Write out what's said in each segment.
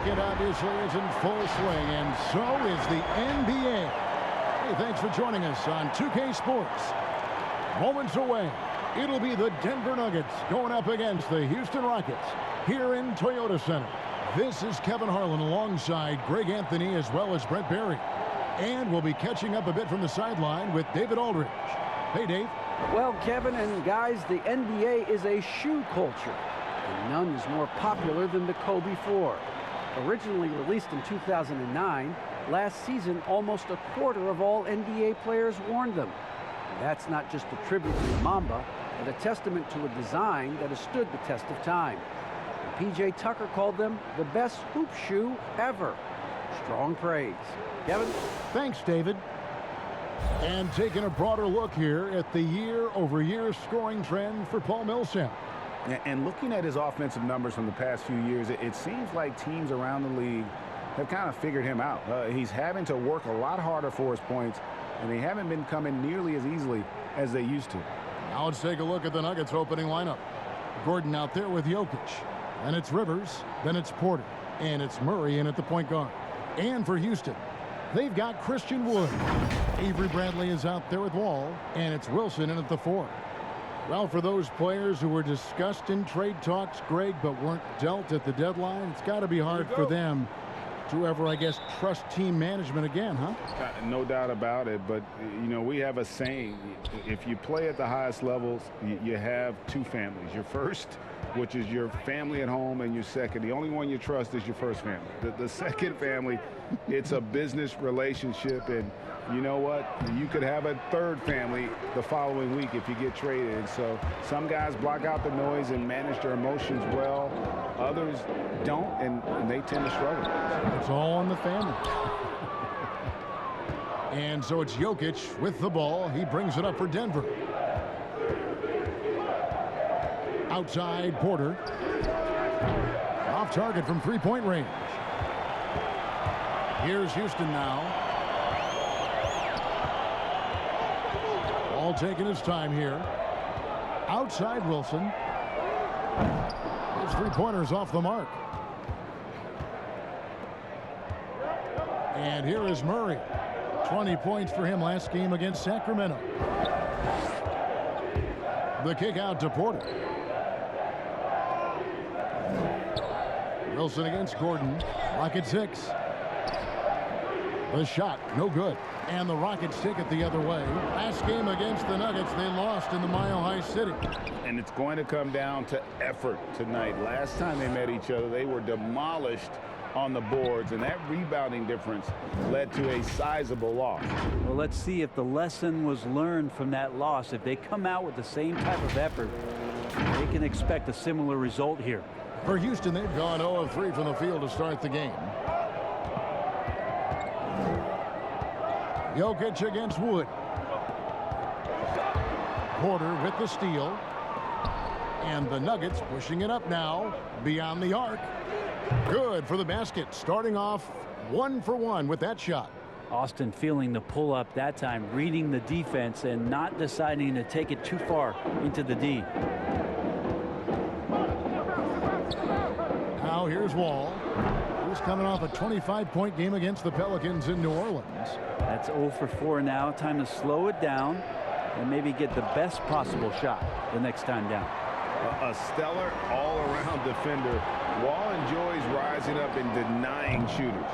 weekend obviously is in full swing, and so is the NBA. Hey, thanks for joining us on 2K Sports. Moments away, it'll be the Denver Nuggets going up against the Houston Rockets here in Toyota Center. This is Kevin Harlan alongside Greg Anthony as well as Brent Barry. And we'll be catching up a bit from the sideline with David Aldridge. Hey, Dave. Well, Kevin and guys, the NBA is a shoe culture, and none is more popular than the Kobe 4. Originally released in 2009, last season almost a quarter of all NBA players worn them. And that's not just a tribute to the Mamba, but a testament to a design that has stood the test of time. And P.J. Tucker called them the best hoop shoe ever. Strong praise. Kevin? Thanks, David. And taking a broader look here at the year-over-year scoring trend for Paul Millsap. And looking at his offensive numbers from the past few years, it seems like teams around the league have kind of figured him out. He's having to work a lot harder for his points, and they haven't been coming nearly as easily as they used to. Now let's take a look at the Nuggets opening lineup. Gordon out there with Jokic. And it's Rivers, then it's Porter, and it's Murray in at the point guard. And for Houston, they've got Christian Wood. Avery Bradley is out there with Wall, and it's Wilson in at the 4. Well, for those players who were discussed in trade talks, Greg, but weren't dealt at the deadline, it's got to be hard for them to ever, I guess, trust team management again, huh? No doubt about it, but, you know, we have a saying, if you play at the highest levels, you have two families. Your first, which is your family at home, and your second. The only one you trust is your first family. The second family, it's a business relationship, and you know what? You could have a third family the following week if you get traded. And so some guys block out the noise and manage their emotions well. Others don't, and they tend to struggle. It's all in the family. And so it's Jokic with the ball. He brings it up for Denver. Outside, Porter. Off target from three-point range. Here's Houston now. All taking his time here. Outside Wilson. His three-pointers off the mark. And here is Murray. 20 points for him last game against Sacramento. The kick out to Porter. Wilson against Gordon. Rocket 6. The shot, no good. And the Rockets take it the other way. Last game against the Nuggets, they lost in the Mile High City. And it's going to come down to effort tonight. Last time they met each other, they were demolished on the boards, and that rebounding difference led to a sizable loss. Well, let's see if the lesson was learned from that loss. If they come out with the same type of effort, they can expect a similar result here. For Houston, they've gone 0 of 3 from the field to start the game. Jokic against Wood. Porter with the steal. And the Nuggets pushing it up now beyond the arc. Good for the basket. Starting off 1 for 1 with that shot. Austin feeling the pull up that time, reading the defense and not deciding to take it too far into the D. Now here's Wall. He's coming off a 25-point game against the Pelicans in New Orleans. That's 0 for 4 now. Time to slow it down and maybe get the best possible shot the next time down. A stellar all-around defender. Wall enjoys rising up and denying shooters.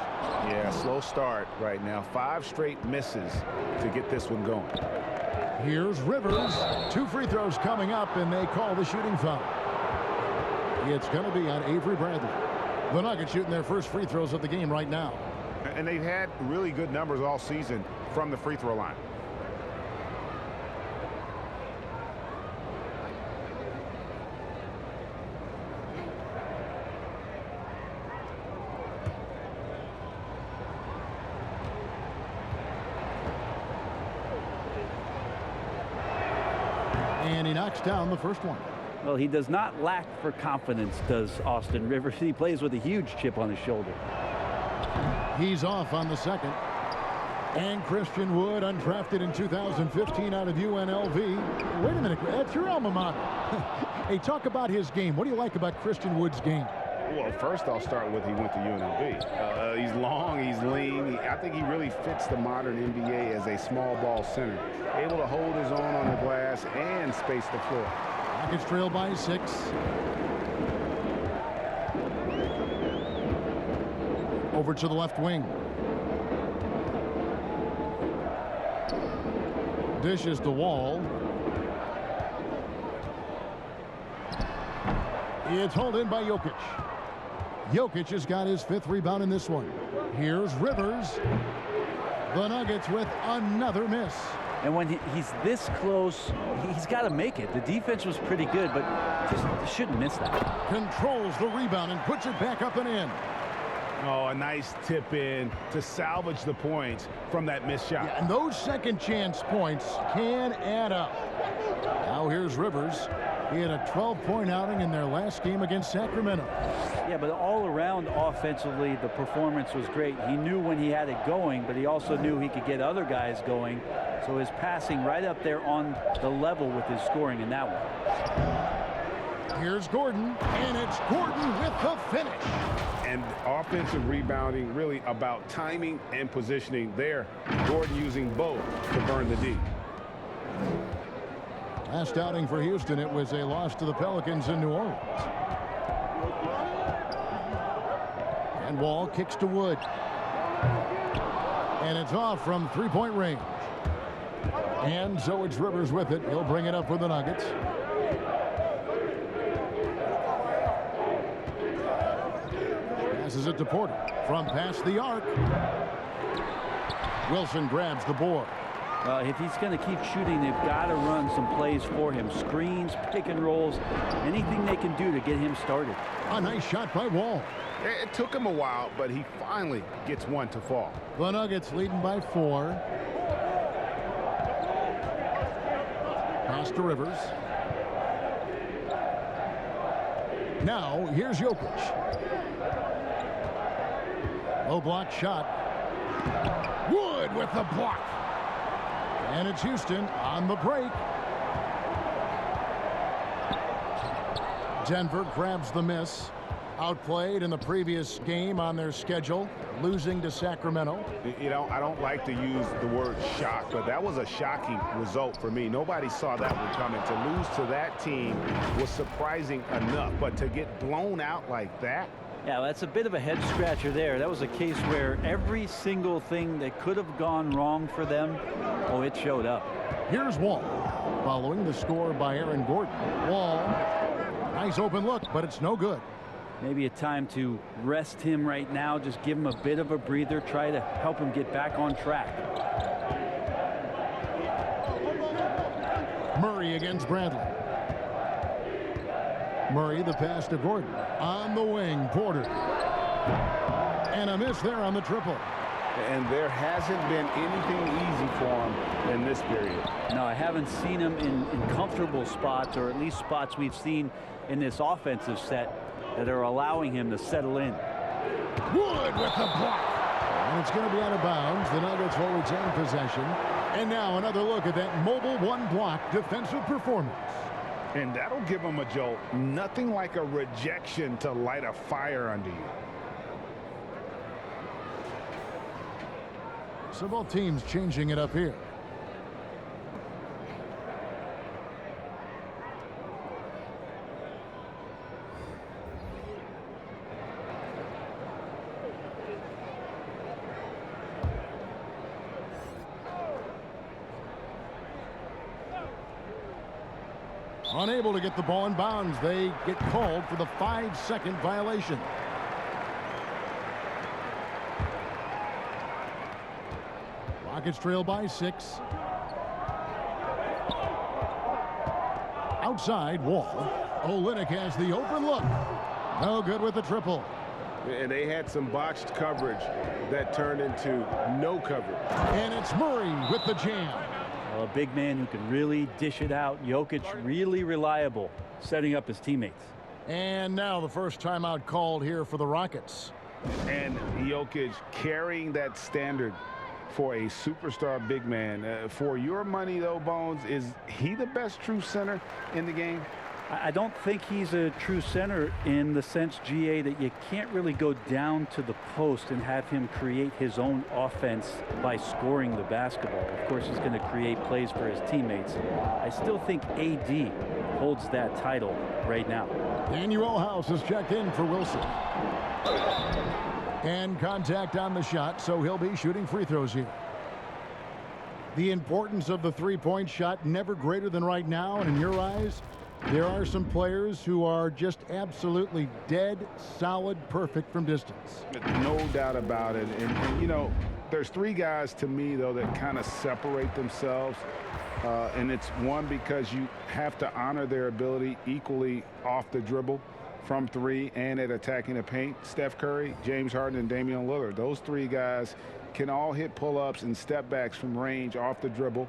Yeah, slow start right now. 5 straight misses to get this one going. Here's Rivers. 2 free throws coming up, and they call the shooting foul. It's going to be on Avery Bradley. The Nuggets shooting their first free throws of the game right now. And they've had really good numbers all season from the free throw line. And he knocks down the first one. Well, he does not lack for confidence, does Austin Rivers. He plays with a huge chip on his shoulder. He's off on the second. And Christian Wood, undrafted in 2015 out of UNLV. Wait a minute, that's your alma mater. Hey, talk about his game. What do you like about Christian Wood's game? Well, first I'll start with he went to UNLV. He's long, he's lean. I think he really fits the modern NBA as a small ball center. Able to hold his own on the glass and space the floor. Rockets trail by 6. Over to the left wing. Dishes to Wall. It's hauled in by Jokic. Jokic has got his 5th rebound in this one. Here's Rivers. The Nuggets with another miss. And when he's this close, he's got to make it. The defense was pretty good, but just shouldn't miss that. Controls the rebound and puts it back up and in. Oh, a nice tip in to salvage the points from that missed shot. Yeah, and those second chance points can add up. Now here's Rivers. He had a 12-point outing in their last game against Sacramento. Yeah, but all around offensively, the performance was great. He knew when he had it going, but he also knew he could get other guys going. So his passing right up there on the level with his scoring in that one. Here's Gordon, and it's Gordon with the finish. And offensive rebounding really about timing and positioning there. Gordon using both to burn the D. Last outing for Houston, it was a loss to the Pelicans in New Orleans. And Wall kicks to Wood. And it's off from 3-point range. And so it's Rivers with it. He'll bring it up for the Nuggets. Passes it to Porter from past the arc. Wilson grabs the board. If he's going to keep shooting, they've got to run some plays for him. Screens, pick and rolls, anything they can do to get him started. A nice shot by Wall. It took him a while, but he finally gets one to fall. The Nuggets leading by 4. Pass to Rivers. Now here's Jokic. Low block shot. Wood with the block. And it's Houston on the break. Denver grabs the miss. Outplayed in the previous game on their schedule, losing to Sacramento. You know, I don't like to use the word shock, but that was a shocking result for me. Nobody saw that one coming. To lose to that team was surprising enough, but to get blown out like that. Yeah, that's a bit of a head scratcher there. That was a case where every single thing that could have gone wrong for them, oh, it showed up. Here's Wall, following the score by Aaron Gordon. Wall, nice open look, but it's no good. Maybe a time to rest him right now, just give him a bit of a breather, try to help him get back on track. Murray against Bradley. Murray, the pass to Gordon. On the wing, Porter. And a miss there on the triple. And there hasn't been anything easy for him in this period. No, I haven't seen him in comfortable spots, or at least spots we've seen in this offensive set that are allowing him to settle in. Wood with the block. And it's going to be out of bounds. The Nuggets will retain possession. And now another look at that mobile one-block defensive performance. And that'll give him a jolt. Nothing like a rejection to light a fire under you. So both teams changing it up here. Unable to get the ball in bounds. They get called for the 5-second violation. Rockets trail by 6. Outside, Wall. Olynyk has the open look. No good with the triple. And they had some botched coverage that turned into no coverage. And it's Murray with the jam. Well, a big man who can really dish it out. Jokic really reliable, setting up his teammates. And now the first timeout called here for the Rockets. And Jokic carrying that standard for a superstar big man. For your money, though, Bones, is he the best true center in the game? I don't think he's a true center in the sense, GA, that you can't really go down to the post and have him create his own offense by scoring the basketball. Of course, he's going to create plays for his teammates. I still think AD holds that title right now. Daniel House has checked in for Wilson. And contact on the shot, so he'll be shooting free throws here. The importance of the three-point shot never greater than right now, and in your eyes, there are some players who are just absolutely dead, solid, perfect from distance. No doubt about it. And you know, there's three guys to me, though, that kind of separate themselves. And it's one, because you have to honor their ability equally off the dribble, from three, and at attacking the paint. Steph Curry, James Harden, and Damian Lillard. Those three guys can all hit pull-ups and step backs from range off the dribble.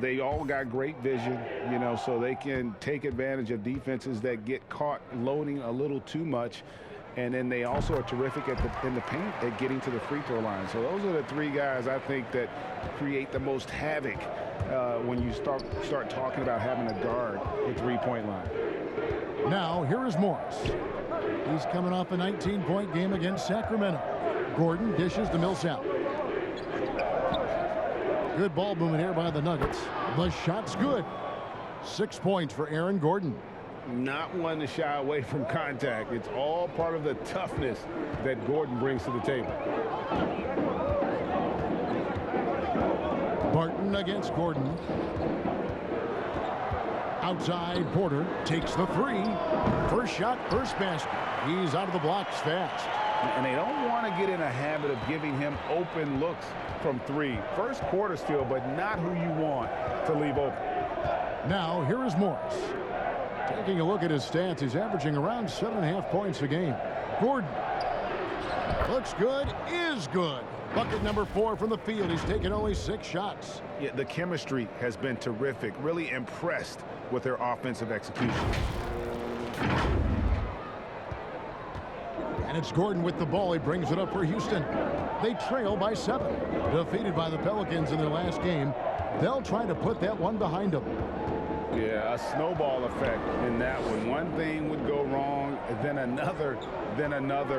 They all got great vision, you know, so they can take advantage of defenses that get caught loading a little too much. And then they also are terrific in the paint at getting to the free throw line. So those are the three guys I think that create the most havoc when you start talking about having a guard at three-point line. Now, here is Morris. He's coming off a 19-point game against Sacramento. Gordon dishes to Millsap. Good ball movement here by the Nuggets. The shot's good. 6 points for Aaron Gordon. Not one to shy away from contact. It's all part of the toughness that Gordon brings to the table. Barton against Gordon. Outside, Porter takes the three. First shot, first basket. He's out of the blocks fast. And they don't want to get in a habit of giving him open looks from three. First quarter still, but not who you want to leave open. Now, here is Morris. Taking a look at his stats, he's averaging around 7.5 points a game. Gordon looks good, is good. Bucket number 4 from the field. He's taken only 6 shots. Yeah, the chemistry has been terrific. Really impressed with their offensive execution. And it's Gordon with the ball. He brings it up for Houston. They trail by 7. Defeated by the Pelicans in their last game. They'll try to put that one behind them. Yeah, a snowball effect in that one. One thing would go wrong, then another,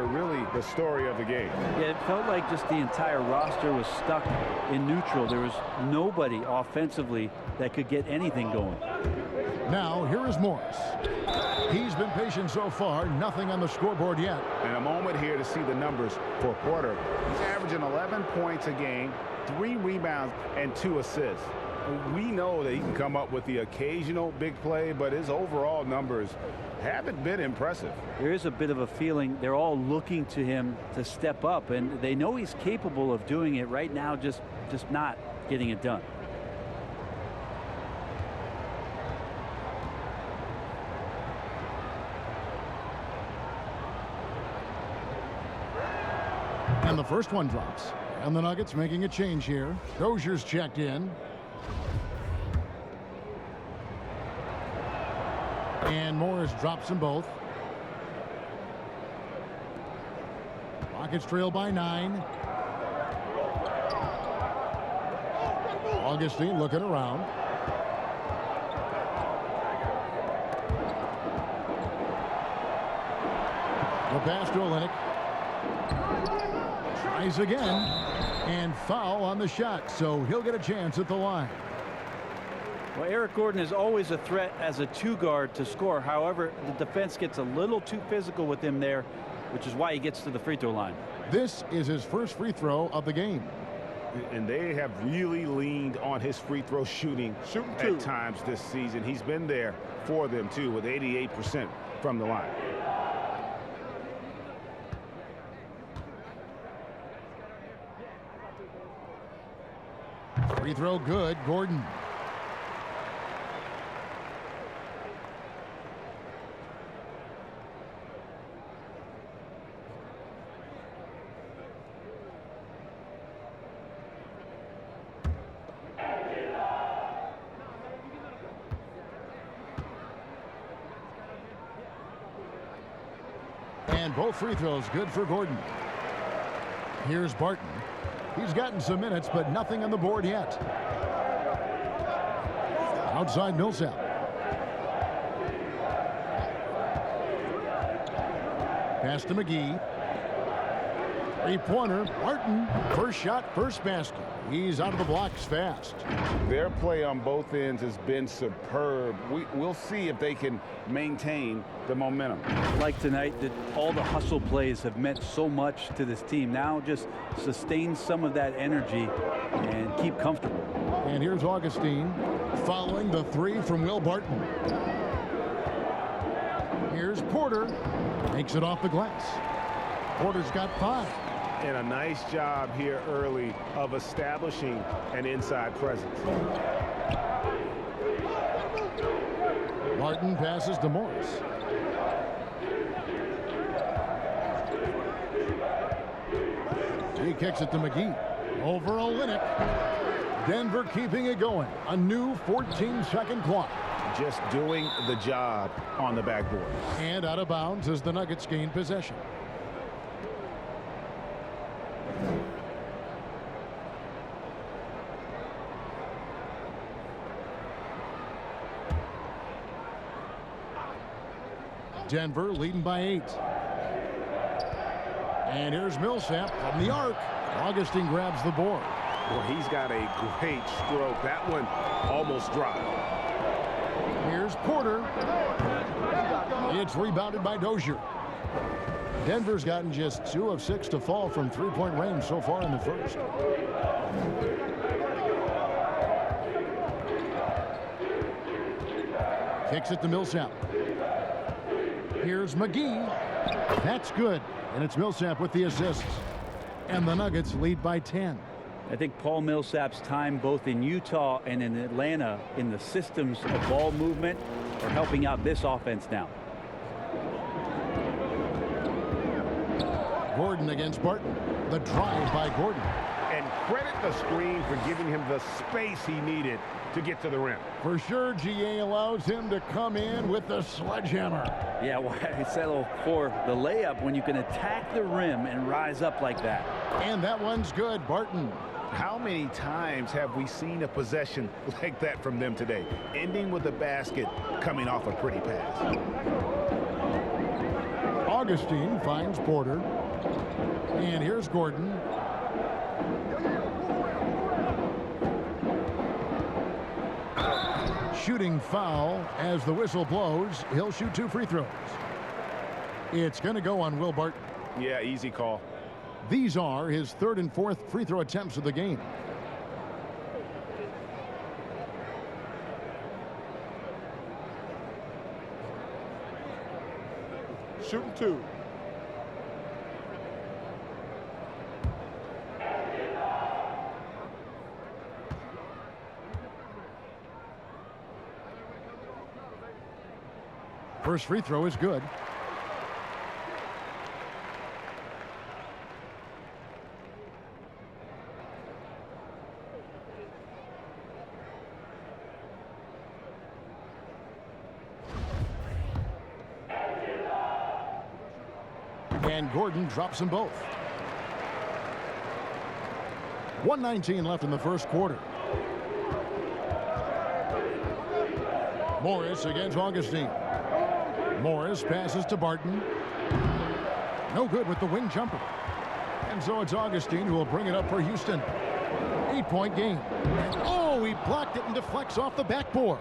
really the story of the game. Yeah, it felt like just the entire roster was stuck in neutral. There was nobody offensively that could get anything going. Now, here is Morris. He's been patient so far. Nothing on the scoreboard yet. And a moment here to see the numbers for Porter. He's averaging 11 points a game, 3 rebounds, and 2 assists. We know that he can come up with the occasional big play, but his overall numbers haven't been impressive. There is a bit of a feeling they're all looking to him to step up, and they know he's capable of doing it right now, just not getting it done. And the first one drops. And the Nuggets making a change here. Dozier's checked in. And Morris drops them both. Rockets trail by 9. Augustine looking around. The pass to Olynyk. Tries again. And foul on the shot, so he'll get a chance at the line. Well, Eric Gordon is always a threat as a 2-guard to score. However, the defense gets a little too physical with him there, which is why he gets to the free throw line. This is his first free throw of the game. And they have really leaned on his free throw shooting at times this season. He's been there for them, too, with 88% from the line. Free throw good, Gordon. And both free throws good for Gordon. Here's Barton. He's gotten some minutes, but nothing on the board yet. Outside Millsap. Pass to McGee. Three-pointer. Barton. First shot, first basket. He's out of the blocks fast. Their play on both ends has been superb. We'll see if they can maintain the momentum. Like tonight, that all the hustle plays have meant so much to this team. Now just sustain some of that energy and keep comfortable. And here's Augustine following the three from Will Barton. Here's Porter. Makes it off the glass. Porter's got 5. And a nice job here early of establishing an inside presence. Barton passes to Morris. He kicks it to McGee. Over Olynyk. Denver keeping it going. A new 14-second clock. Just doing the job on the backboard. And out of bounds as the Nuggets gain possession. Denver leading by 8. And here's Millsap from the arc. Augustine grabs the board. Well, he's got a great stroke. That one almost dropped. Here's Porter. It's rebounded by Dozier. Denver's gotten just 2 of 6 to fall from three-point range so far in the first. Kicks it to Millsap. Here's McGee. That's good. And it's Millsap with the assists. And the Nuggets lead by 10. I think Paul Millsap's time both in Utah and in Atlanta in the systems of ball movement are helping out this offense now. Gordon against Barton. The drive by Gordon. And credit the screen for giving him the space he needed to get to the rim. For sure, GA allows him to come in with the sledgehammer. Yeah, well, I settle for the layup when you can attack the rim and rise up like that. And that one's good. Barton. How many times have we seen a possession like that from them today? Ending with a basket coming off a pretty pass. Augustine finds Porter. And here's Gordon. Shooting foul as the whistle blows. He'll shoot 2 free throws. It's going to go on Will Barton. Yeah, easy call. These are his 3rd and 4th free throw attempts of the game. Shooting 2. First free throw is good. And Gordon drops them both. 1:19 left in the first quarter. Morris against Augustine. Morris passes to Barton. No good with the wing jumper. And so it's Augustine who will bring it up for Houston. 8-point game. Oh, he blocked it and deflects off the backboard.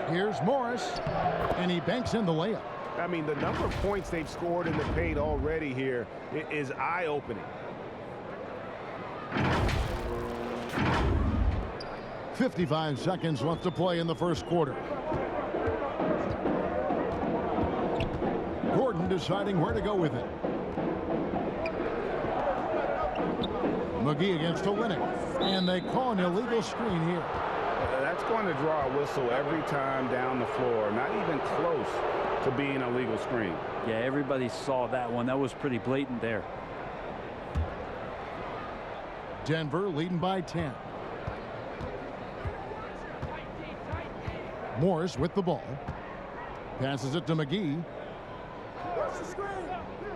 Here's Morris, and he banks in the layup. I mean, the number of points they've scored in the paint already here is eye-opening. 55 seconds left to play in the first quarter. Gordon deciding where to go with it. McGee against Olynyk. And they call an illegal screen here. That's going to draw a whistle every time down the floor. Not even close to being a legal screen. Yeah, everybody saw that one. That was pretty blatant there. Denver leading by 10. Morris with the ball. Passes it to McGee.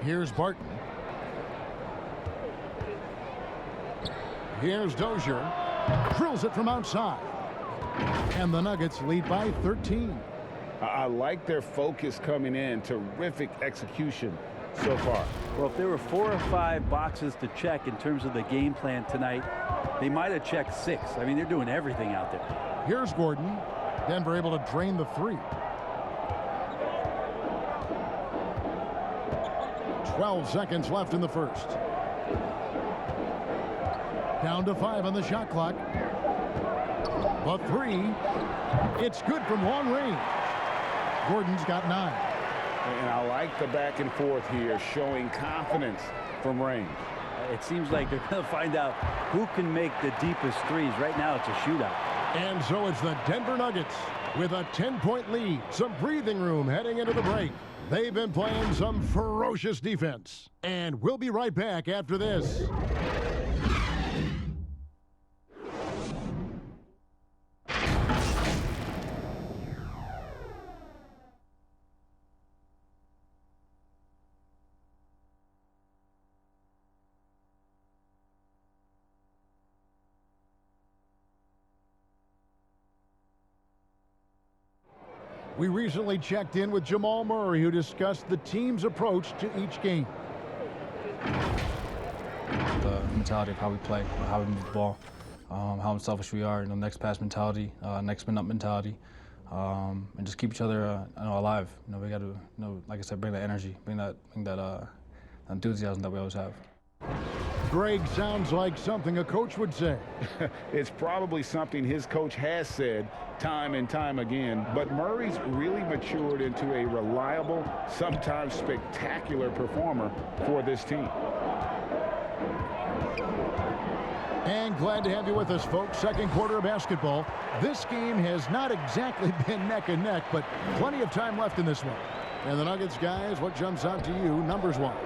Here's Barton. Here's Dozier. Drills it from outside. And the Nuggets lead by 13. I like their focus coming in. Terrific execution so far. Well, if there were 4 or 5 boxes to check in terms of the game plan tonight, they might have checked 6. I mean, they're doing everything out there. Here's Gordon. Denver able to drain the 3. 12 seconds left in the first. Down to 5 on the shot clock. The 3. It's good from long range. Gordon's got 9. And I like the back and forth here, showing confidence from range. It seems like they're going to find out who can make the deepest threes. Right now, it's a shootout. And so it's the Denver Nuggets with a 10-point lead. Some breathing room heading into the break. They've been playing some ferocious defense. And we'll be right back after this. We recently checked in with Jamal Murray, who discussed the team's approach to each game. The mentality of how we play, how we move the ball, how unselfish we are, next pass mentality, next man up mentality, and just keep each other alive. We got to, like I said, bring that energy, bring that enthusiasm that we always have. Greg sounds like something a coach would say. It's probably something his coach has said time and time again, but Murray's really matured into a reliable, sometimes spectacular performer for this team. And glad to have you with us, folks. Second quarter of basketball. This game has not exactly been neck and neck, but plenty of time left in this one. And the Nuggets, guys, what jumps out to you numbers-wise?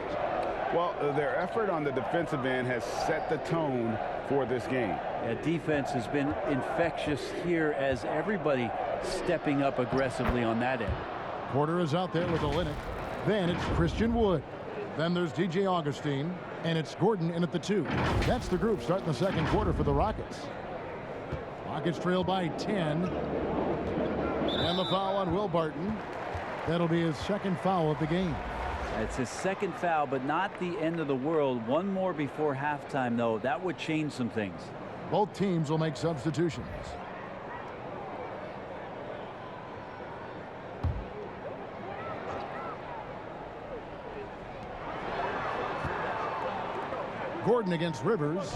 Well, their effort on the defensive end has set the tone for this game. Yeah, defense has been infectious here as everybody stepping up aggressively on that end. Porter is out there with Olynyk. Then it's Christian Wood. Then there's DJ Augustine. And it's Gordon in at the 2. That's the group starting the second quarter for the Rockets. Rockets trail by 10. And the foul on Will Barton. That'll be his second foul of the game. It's his second foul, but not the end of the world. One more before halftime, though. That would change some things. Both teams will make substitutions. Gordon against Rivers.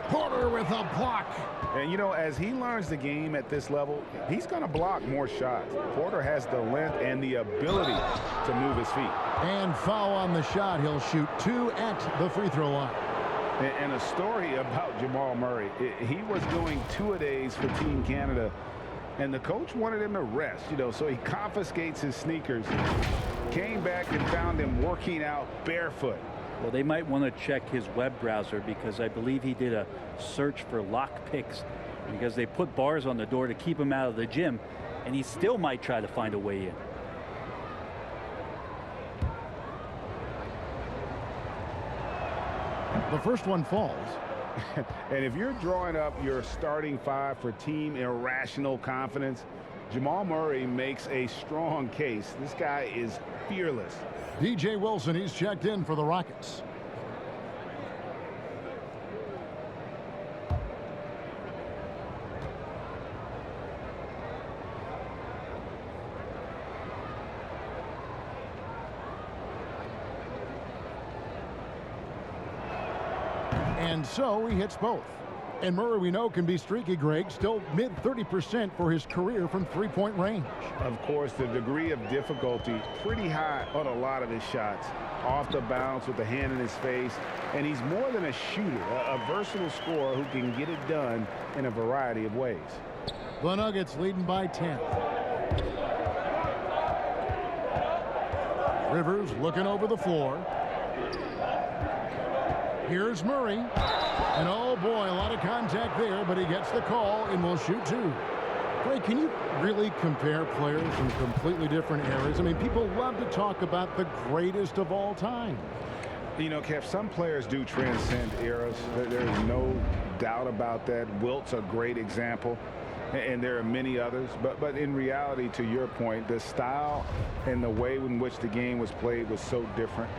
Porter with a block. And, as he learns the game at this level, he's going to block more shots. Porter has the length and the ability to move his feet. And foul on the shot. He'll shoot 2 at the free throw line. And a story about Jamal Murray. He was doing 2-a-days for Team Canada, and the coach wanted him to rest, so he confiscates his sneakers, came back and found him working out barefoot. Well, they might want to check his web browser because I believe he did a search for lock picks because they put bars on the door to keep him out of the gym, and he still might try to find a way in. The first one falls. And if you're drawing up your starting 5 for team irrational confidence, Jamal Murray makes a strong case. This guy is fearless. DJ Wilson, he's checked in for the Rockets. And so he hits both. And Murray, we know, can be streaky, Greg. Still mid 30% for his career from three-point range. Of course, the degree of difficulty pretty high on a lot of his shots. Off the bounce with the hand in his face. And he's more than a shooter, a versatile scorer who can get it done in a variety of ways. The Nuggets leading by 10. Rivers looking over the floor. Here's Murray. And oh boy, a lot of contact there, but he gets the call and will shoot 2. Greg, can you really compare players from completely different eras? I mean, people love to talk about the greatest of all time. Kev, some players do transcend eras. There's no doubt about that. Wilt's a great example. and there are many others. But in reality, to your point, the style and the way in which the game was played was so different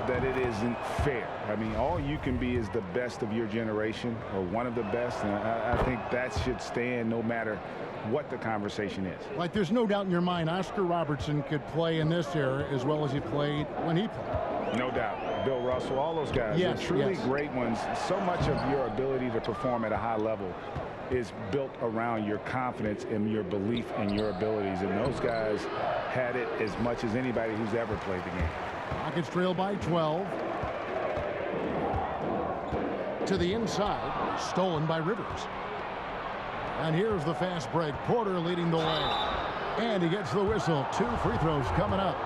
that it isn't fair. I mean, all you can be is the best of your generation, or one of the best, and I think that should stand no matter what the conversation is. Like, there's no doubt in your mind Oscar Robertson could play in this era as well as he played when he played. No doubt. Bill Russell, all those guys, yes, they're truly yes. great ones. So much of your ability to perform at a high level is built around your confidence and your belief in your abilities, and those guys had it as much as anybody who's ever played the game. Rockets trail by 12. To the inside, stolen by Rivers. And here's the fast break. Porter leading the way. And he gets the whistle. 2 free throws coming up.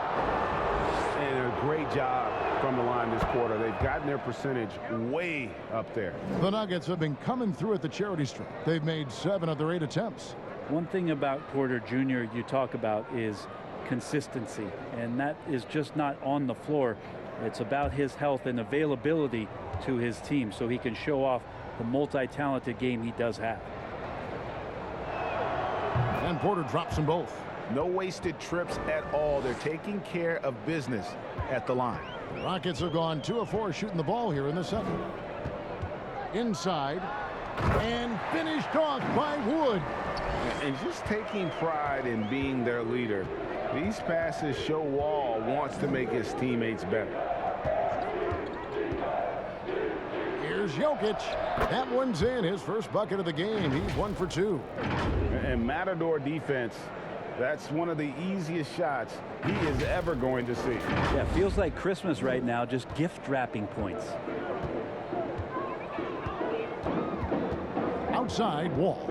And a great job from the line this quarter. They've gotten their percentage way up there. The Nuggets have been coming through at the charity stripe. They've made 7 of their 8 attempts. One thing about Porter Jr. you talk about is consistency, and that is just not on the floor. It's about his health and availability to his team, so he can show off the multi-talented game he does have. And Porter drops them both. No wasted trips at all. They're taking care of business at the line. The Rockets have gone 2 of 4 shooting the ball here in the second. Inside, and finished off by Wood. And just taking pride in being their leader. These passes show Wall wants to make his teammates better. Here's Jokic. That one's in. His first bucket of the game. He's 1 for 2. And Matador defense, that's one of the easiest shots he is ever going to see. Yeah, feels like Christmas right now, just gift wrapping points. Outside, Wall.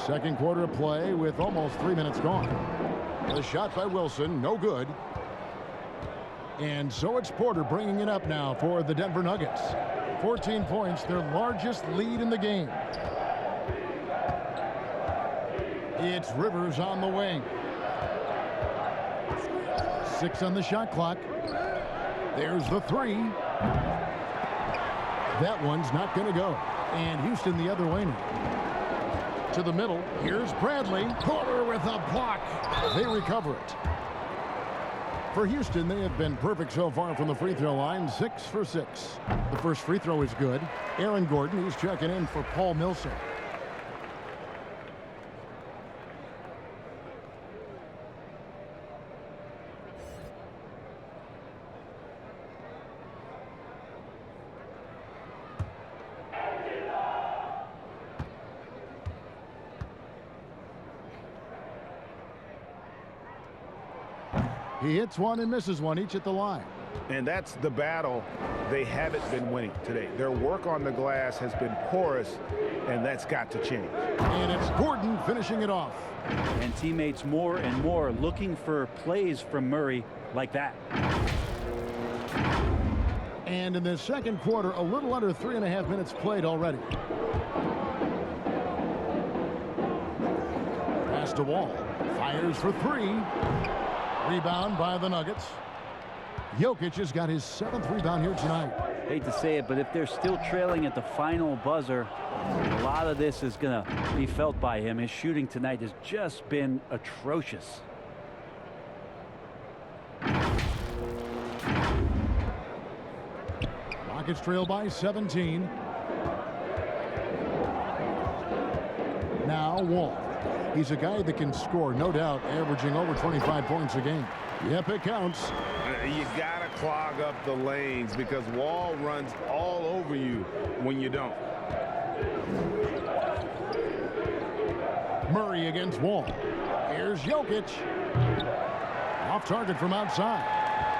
Second quarter of play with almost 3 minutes gone. The shot by Wilson, no good. And so it's Porter bringing it up now for the Denver Nuggets. 14 points, their largest lead in the game. It's Rivers on the wing. 6 on the shot clock. There's the 3. That one's not going to go. And Houston the other way now. To the middle. Here's Bradley. Porter with a block. They recover it. For Houston, they have been perfect so far from the free throw line. 6 for 6. The first free throw is good. Aaron Gordon, he's checking in for Paul Millsap. He hits one and misses one, each at the line. And that's the battle they haven't been winning today. Their work on the glass has been porous, and that's got to change. And it's Gordon finishing it off. And teammates more and more looking for plays from Murray like that. And in the second quarter, a little under 3.5 minutes played already. Pass to Wall. Fires for 3. Rebound by the Nuggets. Jokic has got his 7th rebound here tonight. Hate to say it, but if they're still trailing at the final buzzer, a lot of this is going to be felt by him. His shooting tonight has just been atrocious. Rockets trail by 17. Now Wall. He's a guy that can score, no doubt, averaging over 25 points a game. Yep, it counts. You got to clog up the lanes because Wall runs all over you when you don't. Murray against Wall. Here's Jokic. Off target from outside.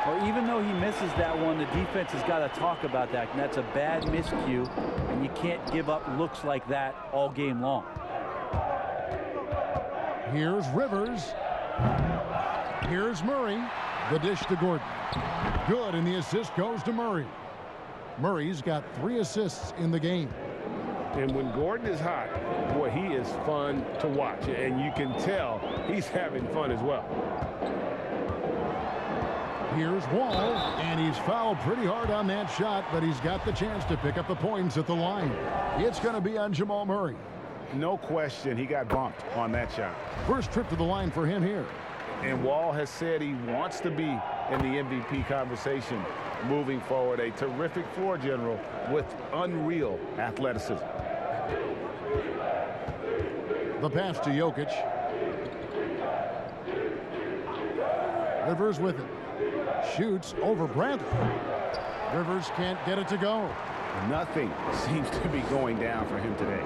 Well, even though he misses that one, the defense has got to talk about that. And that's a bad miscue, and you can't give up looks like that all game long. Here's Rivers. Here's Murray. The dish to Gordon. Good, and the assist goes to Murray. Murray's got 3 assists in the game. And when Gordon is hot, boy, he is fun to watch. And you can tell he's having fun as well. Here's Wall, and he's fouled pretty hard on that shot, but he's got the chance to pick up the points at the line. It's going to be on Jamal Murray. No question, he got bumped on that shot. First trip to the line for him here. And Wall has said he wants to be in the MVP conversation moving forward. A terrific floor general with unreal athleticism. The pass to Jokic. Rivers with it. Shoots over Bradley. Rivers can't get it to go. Nothing seems to be going down for him today.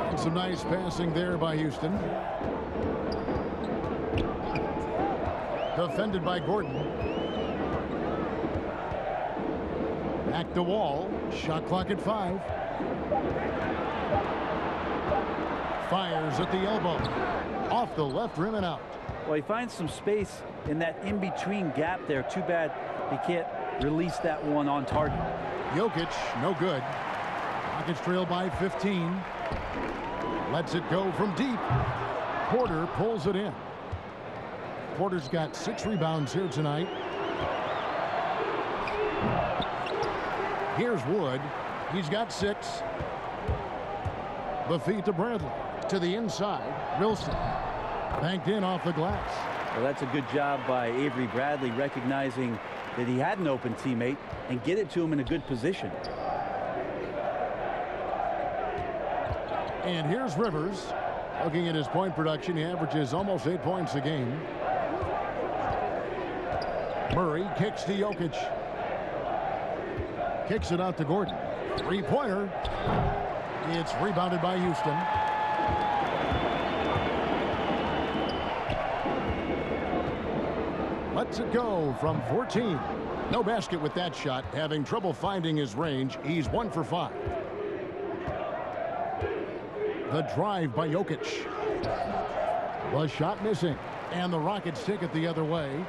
And some nice passing there by Houston. Defended by Gordon. Back to Wall. Shot clock at 5. Fires at the elbow. Off the left rim and out. Well, he finds some space in that in-between gap there. Too bad he can't release that one on target. Jokic, no good. Rockets trail by 15. Lets it go from deep. Porter pulls it in. Porter's got 6 rebounds here tonight. Here's Wood. He's got 6. The feed to Bradley. To the inside. Wilson. Banked in off the glass. Well, that's a good job by Avery Bradley, recognizing that he had an open teammate and get it to him in a good position. And here's Rivers. Looking at his point production, he averages almost 8 points a game. Murray kicks to Jokic. Kicks it out to Gordon. Three-pointer. It's rebounded by Houston. Lets it go from 14. No basket with that shot. Having trouble finding his range. He's 1 for 5. The drive by Jokic. The shot missing. And the Rockets take it the other way.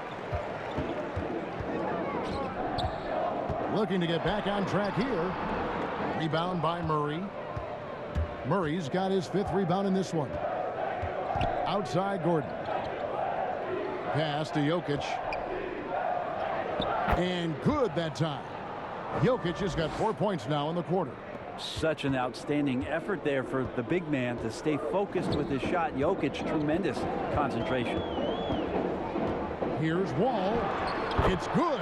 Looking to get back on track here. Rebound by Murray. Murray's got his 5th rebound in this one. Outside Gordon. Pass to Jokic. And good that time. Jokic has got 4 points now in the quarter. Such an outstanding effort there for the big man to stay focused with his shot. Jokic, tremendous concentration. Here's Wall. It's good.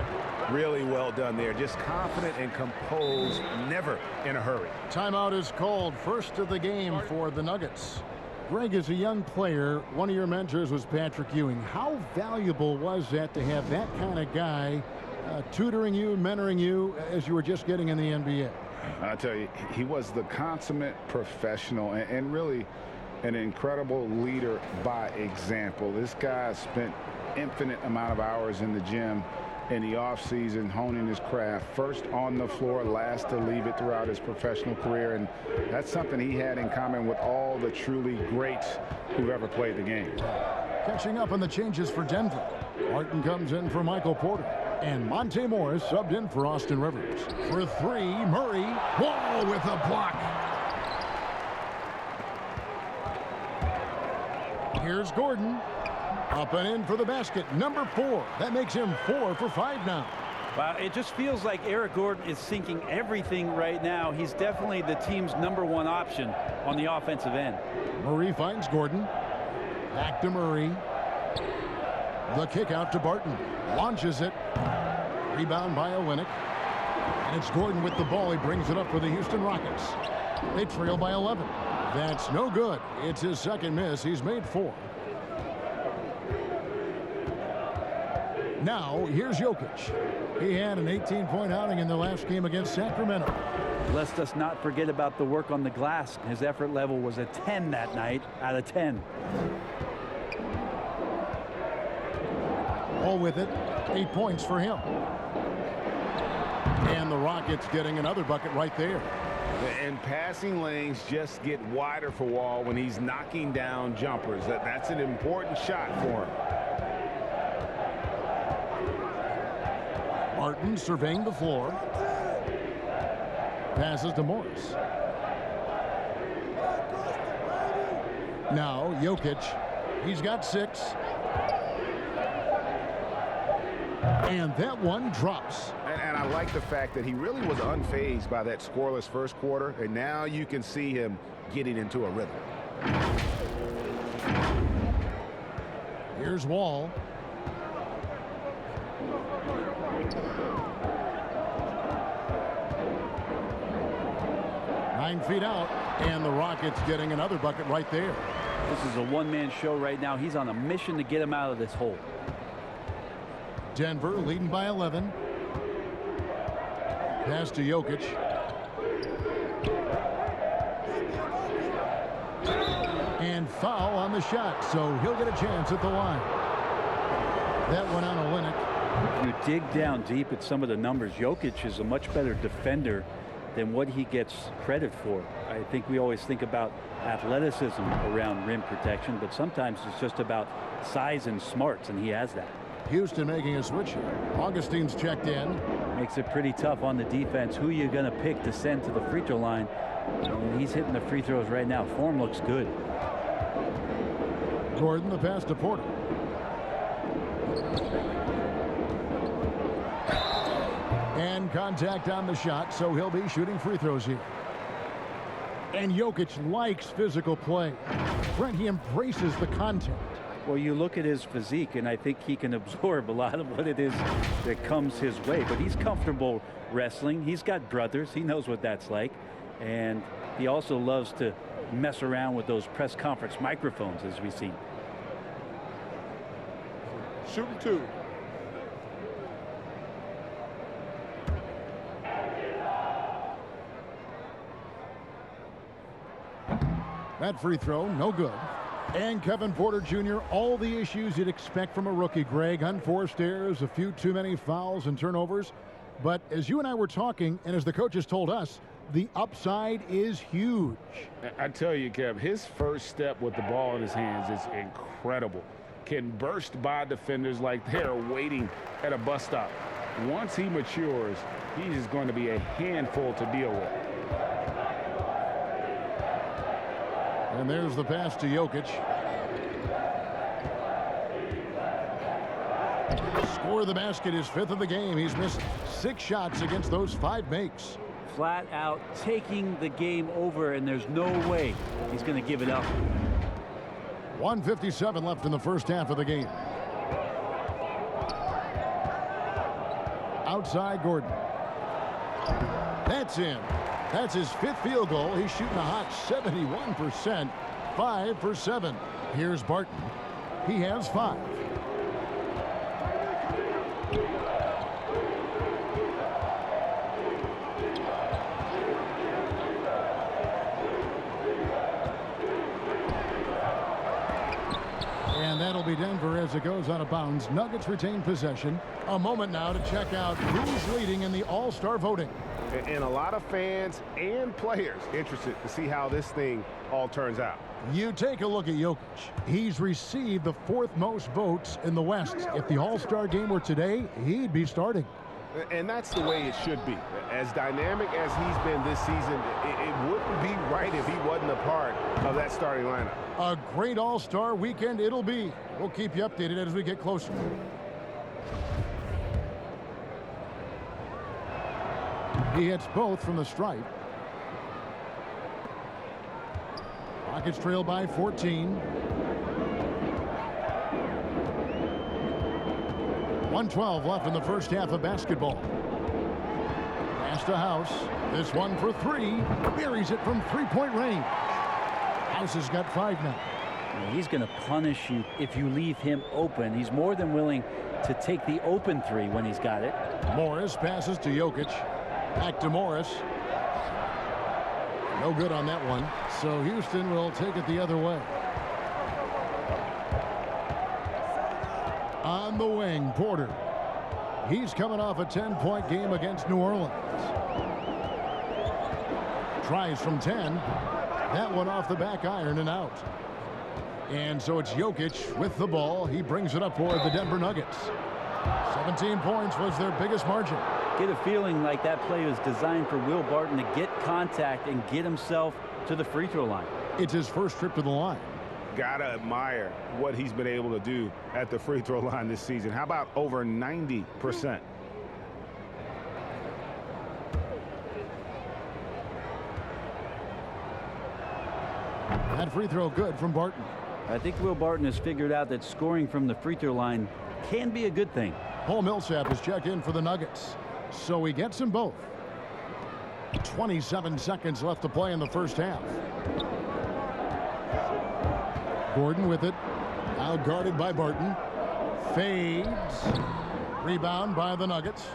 Really well done there. Just confident and composed, never in a hurry. Timeout is called. First of the game for the Nuggets. Greg, as a young player, one of your mentors was Patrick Ewing. How valuable was that to have that kind of guy tutoring you, mentoring you as you were just getting in the NBA? I tell you, he was the consummate professional and really an incredible leader by example. This guy spent infinite amount of hours in the gym in the offseason honing his craft, first on the floor, last to leave it throughout his professional career, and that's something he had in common with all the truly greats who've ever played the game. Catching up on the changes for Denver. Martin comes in for Michael Porter, and Monte Morris subbed in for Austin Rivers. For 3, Murray. Wall with a block. Here's Gordon. Up and in for the basket. Number 4. That makes him 4 for 5 now. Wow, it just feels like Eric Gordon is sinking everything right now. He's definitely the team's #1 option on the offensive end. Murray finds Gordon. Back to Murray. The kick out to Barton. Launches it. Rebound by Olynyk. And it's Gordon with the ball. He brings it up for the Houston Rockets. They trail by 11. That's no good. It's his second miss. He's made 4. Now, here's Jokic. He had an 18-point outing in the last game against Sacramento. Let's us not forget about the work on the glass. His effort level was a 10 that night out of 10. All with it. 8 points for him. And the Rockets getting another bucket right there. And passing lanes just get wider for Wall when he's knocking down jumpers. That's an important shot for him. Martin surveying the floor. Passes to Morris. Now Jokic. He's got 6. And that one drops. And I like the fact that he really was unfazed by that scoreless first quarter, and now you can see him getting into a rhythm. Here's Wall. Nine feet out, and the Rockets getting another bucket right there. This is a one-man show right now. He's on a mission to get him out of this hole. Denver leading by 11. Pass to Jokic. And foul on the shot, so he'll get a chance at the line. That went on Olynyk. If you dig down deep at some of the numbers, Jokic is a much better defender than what he gets credit for. I think we always think about athleticism around rim protection, but sometimes it's just about size and smarts, and he has that. Houston making a switch here. Augustine's checked in. Makes it pretty tough on the defense. Who you're going to pick to send to the free throw line. And he's hitting the free throws right now. Form looks good. Gordon, the pass to Porter. And contact on the shot, so he'll be shooting free throws here. And Jokic likes physical play. Brent, he embraces the contact. Well, you look at his physique, and I think he can absorb a lot of what it is that comes his way. But he's comfortable wrestling. He's got brothers. He knows what that's like. And he also loves to mess around with those press conference microphones, as we've seen. Shooting two. That free throw, no good. And Kevin Porter Jr., all the issues you'd expect from a rookie, Greg. Unforced errors, a few too many fouls and turnovers. But as you and I were talking, and as the coaches told us, the upside is huge. I tell you, Kev, his first step with the ball in his hands is incredible. Can burst by defenders like they're waiting at a bus stop. Once he matures, he's going to be a handful to deal with. And there's the pass to Jokic. Score the basket, his fifth of the game. He's missed 6 shots against those 5 makes. Flat out taking the game over, and there's no way he's going to give it up. 1:57 left in the first half of the game. Outside Gordon. That's in. That's his 5th field goal. He's shooting a hot 71%. 5 for 7. Here's Barton. He has 5. And that'll be Denver as it goes out of bounds. Nuggets retain possession. A moment now to check out who's leading in the All-Star voting. And a lot of fans and players interested to see how this thing all turns out. You take a look at Jokic. He's received the 4th most votes in the West. If the All-Star game were today, he'd be starting. And that's the way it should be. As dynamic as he's been this season, it wouldn't be right if he wasn't a part of that starting lineup. A great All-Star weekend it'll be. We'll keep you updated as we get closer. He hits both from the stripe. Rockets trail by 14. 1:12 left in the first half of basketball. Pass to House. This one for 3. Buries it from 3-point range. House has got 5 now. He's going to punish you if you leave him open. He's more than willing to take the open 3 when he's got it. Morris passes to Jokic. Back to Morris. No good on that one. So Houston will take it the other way. On the wing, Porter. He's coming off a 10-point game against New Orleans. Tries from 10. That one off the back iron and out. And so it's Jokic with the ball. He brings it up for the Denver Nuggets. 17 points was their biggest margin. Get a feeling like that play was designed for Will Barton to get contact and get himself to the free throw line. It's his first trip to the line. Gotta admire what he's been able to do at the free throw line this season. How about over 90%? That free throw good from Barton. I think Will Barton has figured out that scoring from the free throw line can be a good thing. Paul Millsap is checked in for the Nuggets, so he gets them both. 27 seconds left to play in the first half. Gordon with it, now guarded by Barton. Fades. Rebound by the Nuggets.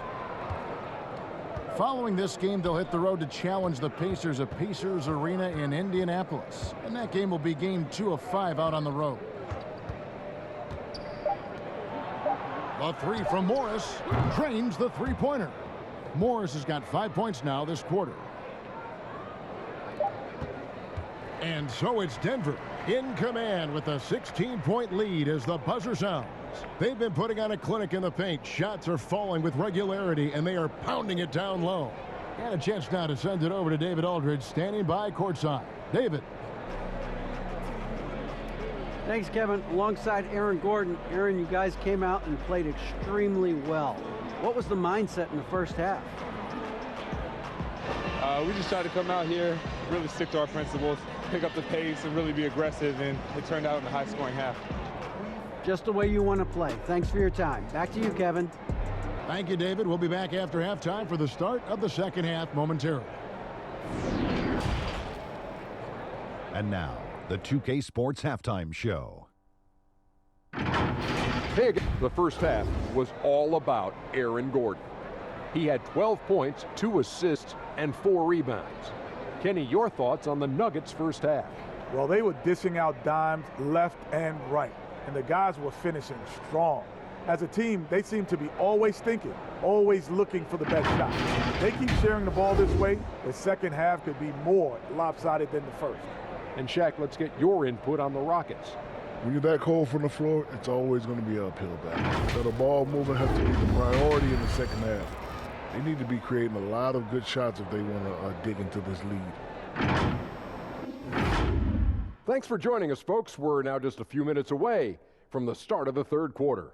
Following this game, they'll hit the road to challenge the Pacers at Pacers Arena in Indianapolis. And that game will be game 2 of 5 out on the road. The three from Morris drains the three-pointer. Morris has got 5 points now this quarter. And so it's Denver in command with a 16-point lead as the buzzer sounds. They've been putting on a clinic in the paint. Shots are falling with regularity, and they are pounding it down low. And a chance now to send it over to David Aldridge, standing by courtside. David. Thanks, Kevin. Alongside Aaron Gordon. Aaron, you guys came out and played extremely well. What was the mindset in the first half? We just tried to come out here, really stick to our principles, pick up the pace, and really be aggressive, and it turned out in a high-scoring half. Just the way you want to play. Thanks for your time. Back to you, Kevin. Thank you, David. We'll be back after halftime for the start of the second half momentarily. And now, the 2K Sports Halftime Show. The first half was all about Aaron Gordon. He had 12 points, 2 assists, and 4 rebounds. Kenny, your thoughts on the Nuggets' first half? Well, they were dishing out dimes left and right, and the guys were finishing strong. As a team, they seem to be always thinking, always looking for the best shot. If they keep sharing the ball this way, the second half could be more lopsided than the first. And Shaq, let's get your input on the Rockets. When you're that cold from the floor, it's always going to be uphill battle. So the ball movement has to be the priority in the second half. They need to be creating a lot of good shots if they want to dig into this lead. Thanks for joining us, folks. We're now just a few minutes away from the start of the third quarter.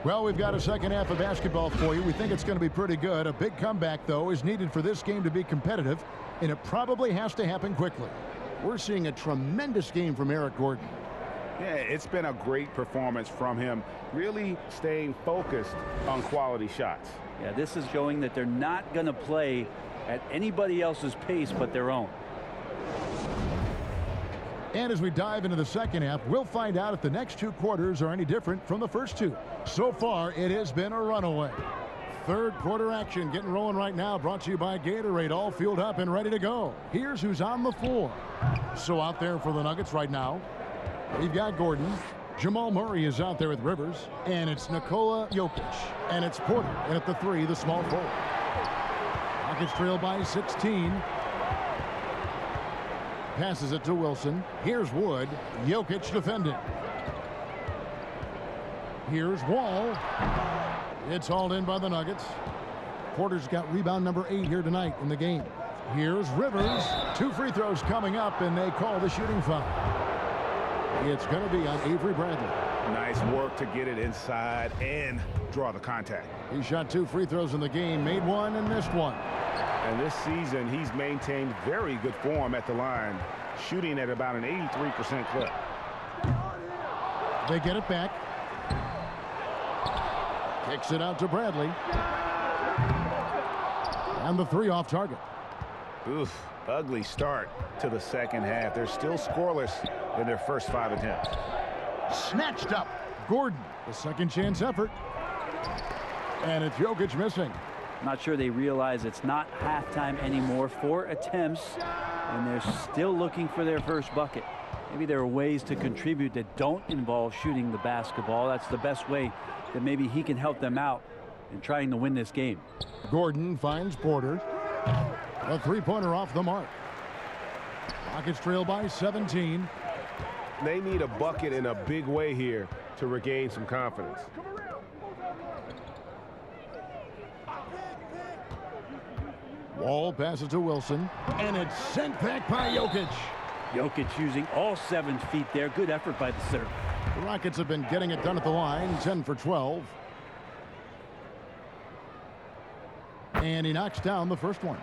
Well, we've got a second half of basketball for you. We think it's going to be pretty good. A big comeback, though, is needed for this game to be competitive, and it probably has to happen quickly. We're seeing a tremendous game from Eric Gordon. Yeah, it's been a great performance from him, really staying focused on quality shots. Yeah, this is showing that they're not going to play at anybody else's pace but their own. And as we dive into the second half, we'll find out if the next 2 quarters are any different from the first 2. So far, it has been a runaway. Third quarter action getting rolling right now, brought to you by Gatorade, all fueled up and ready to go. Here's who's on the floor. So out there for the Nuggets right now, we've got Gordon. Jamal Murray is out there with Rivers, and it's Nikola Jokic, and it's Porter, and at the 3, the small forward. Nuggets trail by 16. Passes it to Wilson. Here's Wood. Jokic defending. Here's Wall. It's hauled in by the Nuggets. Porter's got rebound number 8 here tonight in the game. Here's Rivers. 2 free throws coming up, and they call the shooting foul. It's going to be on Avery Bradley. Nice work to get it inside and draw the contact. He shot 2 free throws in the game, made 1 and missed 1. And this season, he's maintained very good form at the line, shooting at about an 83% clip. They get it back. Kicks it out to Bradley. And the 3 off target. Oof, ugly start to the second half. They're still scoreless in their first 5 attempts. Snatched up. Gordon, the second chance effort. And it's Jokic missing. Not sure they realize it's not halftime anymore. 4 attempts, and they're still looking for their first bucket. Maybe there are ways to contribute that don't involve shooting the basketball. That's the best way that maybe he can help them out in trying to win this game. Gordon finds Porter. A 3-pointer off the mark. Rockets trail by 17. They need a bucket in a big way here to regain some confidence. Wall passes to Wilson, and it's sent back by Jokic. Jokic using all 7 feet there. Good effort by the center. The Rockets have been getting it done at the line, 10 for 12. And he knocks down the first one.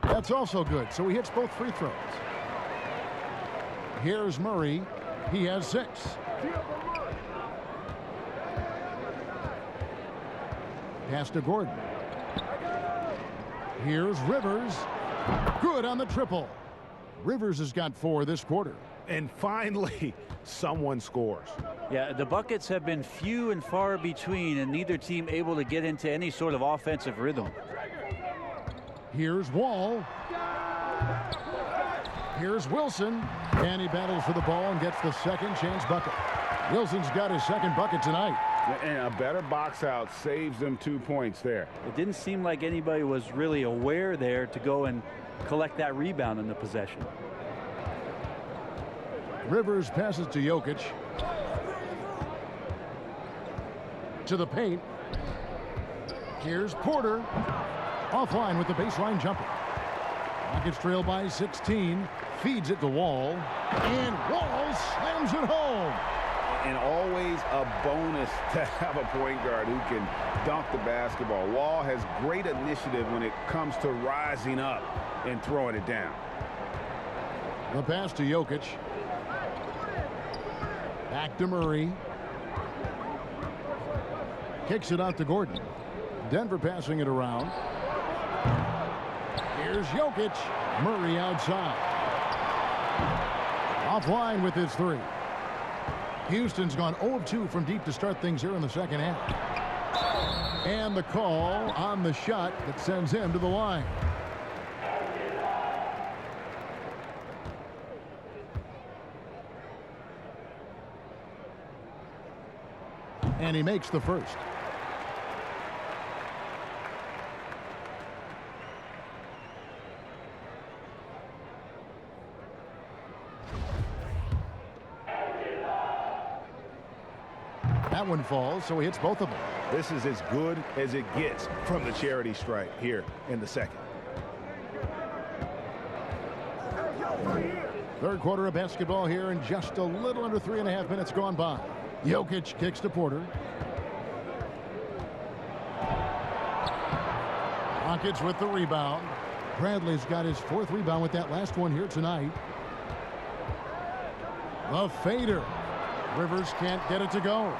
That's also good, so he hits both free throws. Here's Murray. He has 6. Pass to Gordon. Here's Rivers. Good on the triple. Rivers has got 4 this quarter. And finally, someone scores. Yeah, the buckets have been few and far between, and neither team able to get into any sort of offensive rhythm. Here's Wall. Here's Wilson. And he battles for the ball and gets the second chance bucket. Wilson's got his second bucket tonight. And a better box out saves them 2 points there. It didn't seem like anybody was really aware there to go and collect that rebound in the possession. Rivers passes to Jokic. To the paint. Here's Porter. Offline with the baseline jumper. Rockets trail by 16. Feeds it to Wall. And Wall slams it home. And always a bonus to have a point guard who can dunk the basketball. Wall has great initiative when it comes to rising up and throwing it down. The pass to Jokic. Back to Murray. Kicks it out to Gordon. Denver passing it around. Here's Jokic. Murray outside. Offline with his 3. Houston's gone 0 of 2 from deep to start things here in the second half. And the call on the shot that sends him to the line. And he makes the first. That one falls, so he hits both of them. This is as good as it gets from the charity stripe here in the second. Third quarter of basketball here, and just a little under 3.5 minutes gone by. Jokic kicks to Porter. Rockets with the rebound. Bradley's got his 4th rebound with that last one here tonight. The fader. Rivers can't get it to go.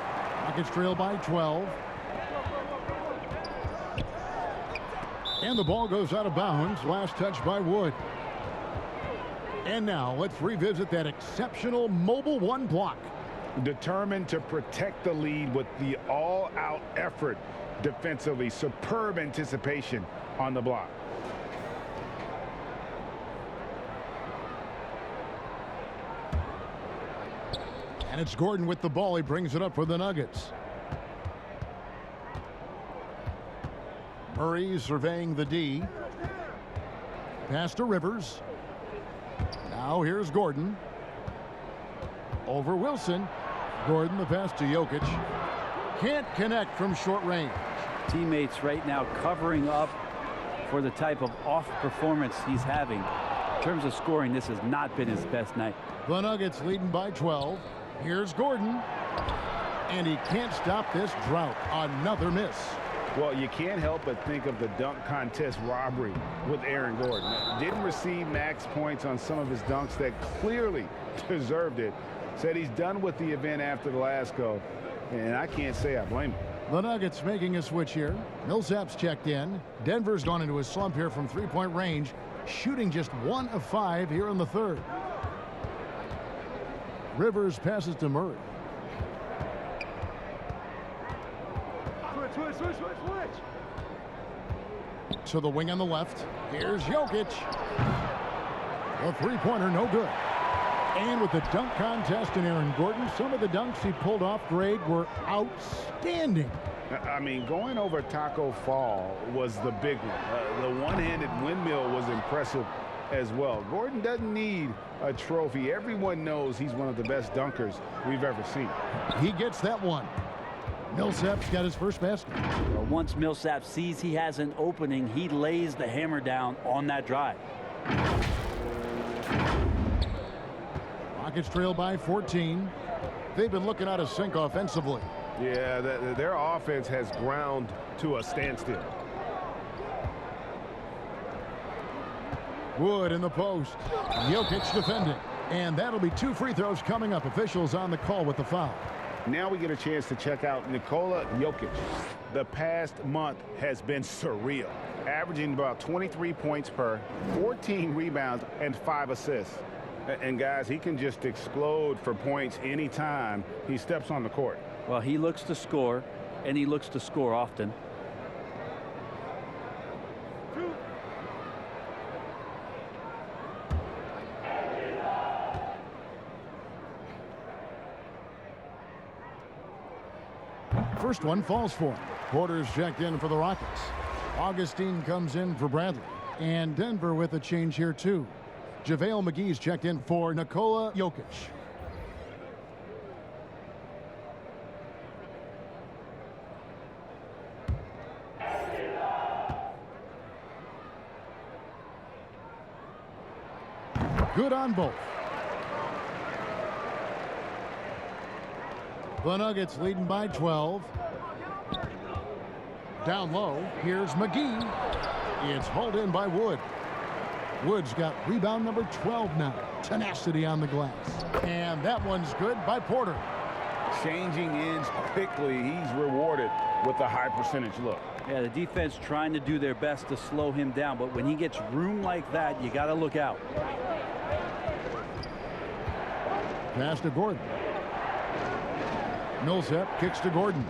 Rockets trail by 12. And the ball goes out of bounds. Last touch by Wood. And now let's revisit that exceptional mobile 1 block. Determined to protect the lead with the all-out effort defensively. Superb anticipation on the block. And it's Gordon with the ball. He brings it up for the Nuggets. Murray surveying the D. Pass to Rivers. Now here's Gordon. Over Wilson. Gordon, the pass to Jokic. Can't connect from short range. Teammates right now covering up for the type of off performance he's having. In terms of scoring, this has not been his best night. The Nuggets leading by 12. Here's Gordon. And he can't stop this drought. Another miss. Well, you can't help but think of the dunk contest robbery with Aaron Gordon. Didn't receive max points on some of his dunks that clearly deserved it. Said he's done with the event after the last go. And I can't say I blame him. The Nuggets making a switch here. Millsap's checked in. Denver's gone into a slump here from 3-point range, shooting just 1 of 5 here in the third. Rivers passes to Murray. Switch. To the wing on the left. Here's Jokic. A three-pointer, no good. And with the dunk contest in Aaron Gordon, some of the dunks he pulled off grade were outstanding. I mean, going over Taco Fall was the big one. The one-handed windmill was impressive as well. Gordon doesn't need a trophy. Everyone knows he's one of the best dunkers we've ever seen. He gets that one. Millsap's got his first basket. Well, once Millsap sees he has an opening, he lays the hammer down on that drive. Rockets trail by 14. They've been looking out of sync offensively. Yeah, their offense has ground to a standstill. Wood in the post. Jokic defending. And that'll be 2 free throws coming up. Officials on the call with the foul. Now we get a chance to check out Nikola Jokic. The past month has been surreal, averaging about 23 points per, 14 rebounds, and 5 assists. And guys, he can just explode for points anytime he steps on the court. Well, he looks to score, and he looks to score often. First one falls for him. Porter's checked in for the Rockets. Augustine comes in for Bradley. And Denver with a change here, too. JaVale McGee's checked in for Nikola Jokic. Good on both. The Nuggets leading by 12. Down low, here's McGee. It's hauled in by Wood. Wood's got rebound number 12 now. Tenacity on the glass. And that one's good by Porter. Changing ends quickly. He's rewarded with a high percentage look. Yeah, the defense trying to do their best to slow him down, but when he gets room like that, you got to look out. Pass to Gordon. Millsap kicks to Gordon.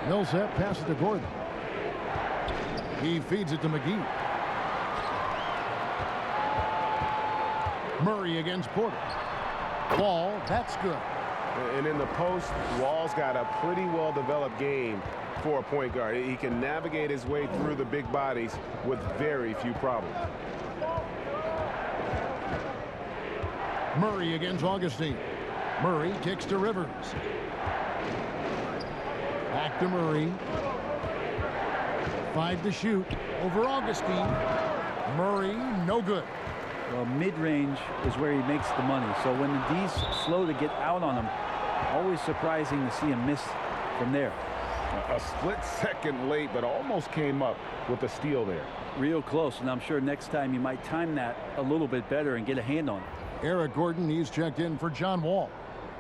Millsap passes to Gordon. He feeds it to McGee. Murray against Porter. Wall, that's good. And in the post, Wall's got a pretty well-developed game for a point guard. He can navigate his way through the big bodies with very few problems. Murray against Augustine. Murray kicks to Rivers. Back to Murray. 5 to shoot over Augustine. Murray, no good. Well, mid-range is where he makes the money. So when the D's slow to get out on him, always surprising to see him miss from there. A split second late, but almost came up with a steal there. Real close, and I'm sure next time you might time that a little bit better and get a hand on it. Eric Gordon, he's checked in for John Wall.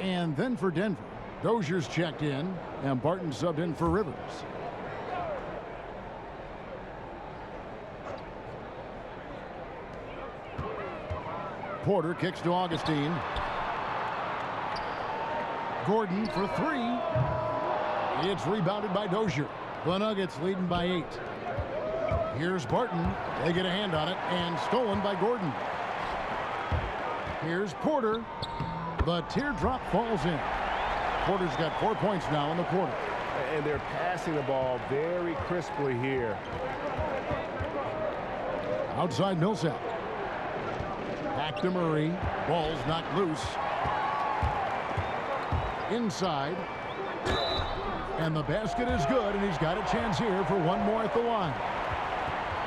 And then for Denver, Dozier's checked in, and Barton subbed in for Rivers. Porter kicks to Augustine. Gordon for 3. It's rebounded by Dozier. The Nuggets leading by 8. Here's Barton. They get a hand on it, and stolen by Gordon. Here's Porter. The teardrop falls in. Porter's got 4 points now in the quarter. And they're passing the ball very crisply here. Outside Millsap. Back to Murray. Ball's knocked loose. Inside. And the basket is good, and he's got a chance here for one more at the line.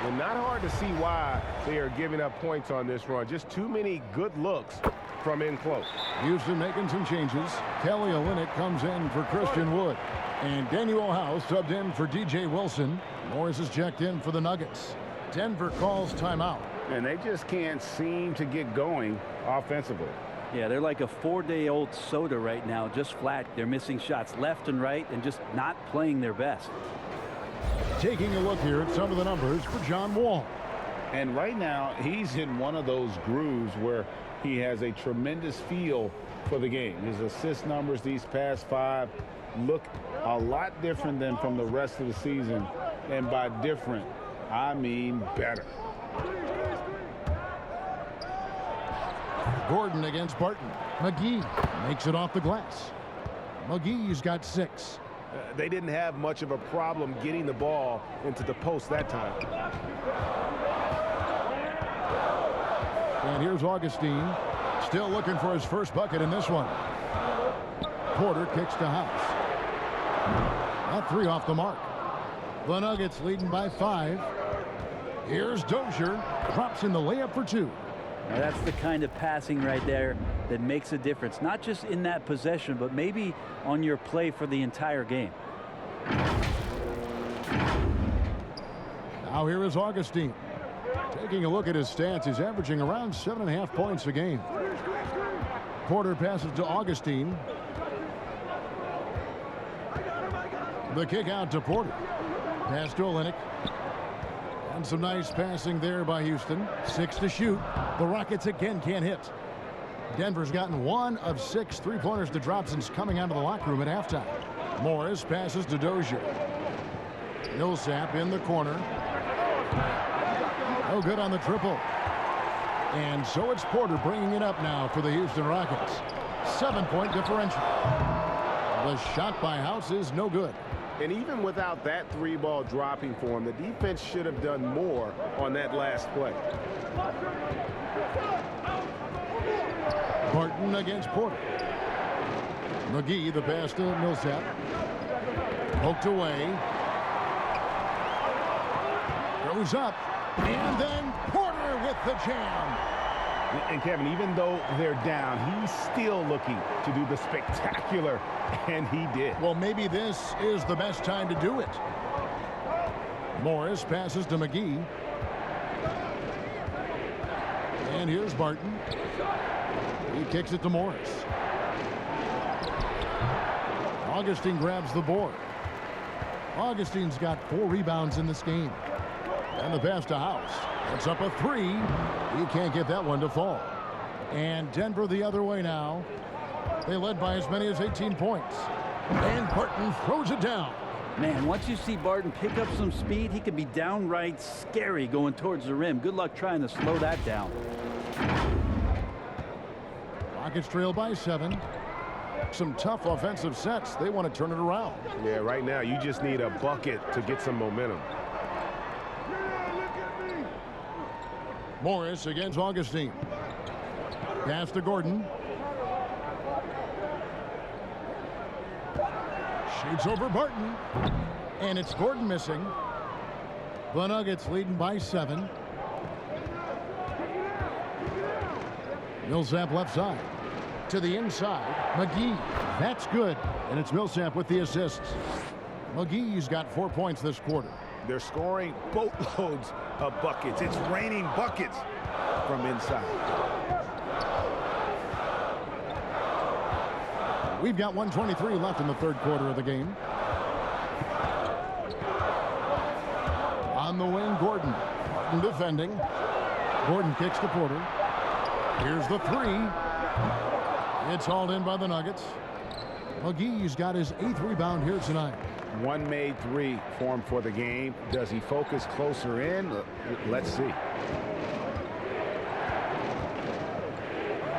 Well, not hard to see why they are giving up points on this run. Just too many good looks from in close. Houston making some changes. Kelly Olynyk comes in for Christian Wood. And Daniel House subbed in for DJ Wilson. Morris is checked in for the Nuggets. Denver calls timeout. And they just can't seem to get going offensively. Yeah, they're like a 4-day-old soda right now, just flat. They're missing shots left and right and just not playing their best. Taking a look here at some of the numbers for John Wall. And right now, he's in one of those grooves where he has a tremendous feel for the game. His assist numbers these past 5 look a lot different than from the rest of the season. And by different, I mean better. Gordon against Barton. McGee makes it off the glass. McGee's got 6. They didn't have much of a problem getting the ball into the post that time. And here's Augustine, still looking for his first bucket in this one. Porter kicks to House. That 3 off the mark. The Nuggets leading by 5. Here's Dozier, drops in the layup for 2. Now that's the kind of passing right there that makes a difference, not just in that possession, but maybe on your play for the entire game. Now here is Augustine. Taking a look at his stats, he's averaging around 7.5 points a game. Porter passes to Augustine. The kick out to Porter. Pass to Olynyk. And some nice passing there by Houston. 6 to shoot. The Rockets again can't hit. Denver's gotten 1 of 6 3-pointers to drop since coming out of the locker room at halftime. Morris passes to Dozier. Millsap in the corner. No good on the triple. And so it's Porter bringing it up now for the Houston Rockets. 7-point differential. The shot by House is no good. And even without that 3-ball dropping for him, the defense should have done more on that last play. Barton against Porter. McGee, the pass to Millsap. Poked away. Goes up. And then Porter with the jam. And Kevin, even though they're down, he's still looking to do the spectacular, and he did. Well, maybe this is the best time to do it. Morris passes to McGee. And here's Barton. He kicks it to Morris. Augustine grabs the board. Augustine's got 4 rebounds in this game. And the pass to House. It's up a 3. He can't get that one to fall. And Denver the other way now. They led by as many as 18 points. And Barton throws it down. Man, once you see Barton pick up some speed, he can be downright scary going towards the rim. Good luck trying to slow that down. Rockets trail by 7. Some tough offensive sets. They want to turn it around. Yeah, right now you just need a bucket to get some momentum. Morris against Augustine. Pass to Gordon. Shoots over Barton. And it's Gordon missing. The Nuggets leading by 7. Millsap left side. To the inside. McGee. That's good. And it's Millsap with the assists. McGee's got 4 points this quarter. They're scoring boatloads of buckets. It's raining buckets from inside. We've got 1:23 left in the third quarter of the game. On the wing, Gordon. Barton defending. Gordon kicks to Porter. Here's the 3. It's hauled in by the Nuggets. McGee's got his 8th rebound here tonight. 1 made 3 for him for the game. Does he focus closer in? Let's see.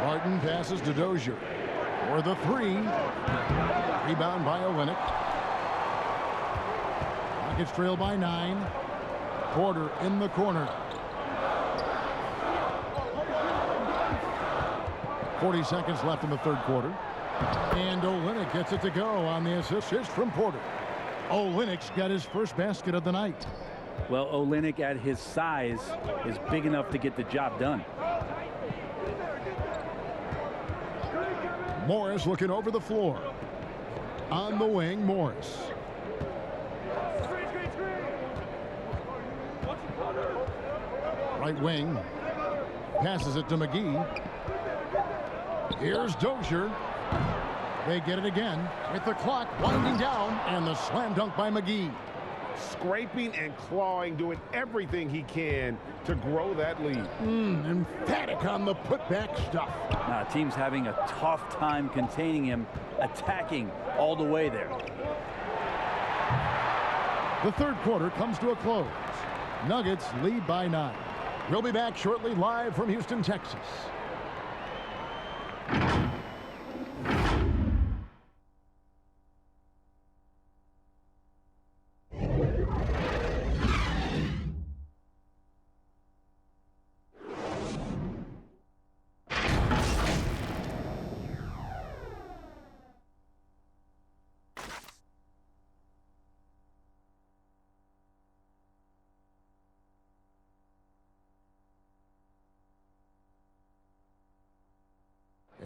Barton passes to Dozier for the 3. Rebound by Olynyk. Rockets trail by 9. Porter in the corner. 40 seconds left in the third quarter. And Olynyk gets it to go on the assist from Porter. Olynyk's got his first basket of the night. Well, Olynyk at his size is big enough to get the job done. Morris looking over the floor. On the wing, Morris. Right wing. Passes it to McGee. Here's Dozier. They get it again with the clock winding down, and the slam dunk by McGee. Scraping and clawing, doing everything he can to grow that lead. Emphatic on the putback stuff. Now, team's having a tough time containing him, attacking all the way there. The third quarter comes to a close. Nuggets lead by 9. We'll be back shortly, live from Houston, Texas.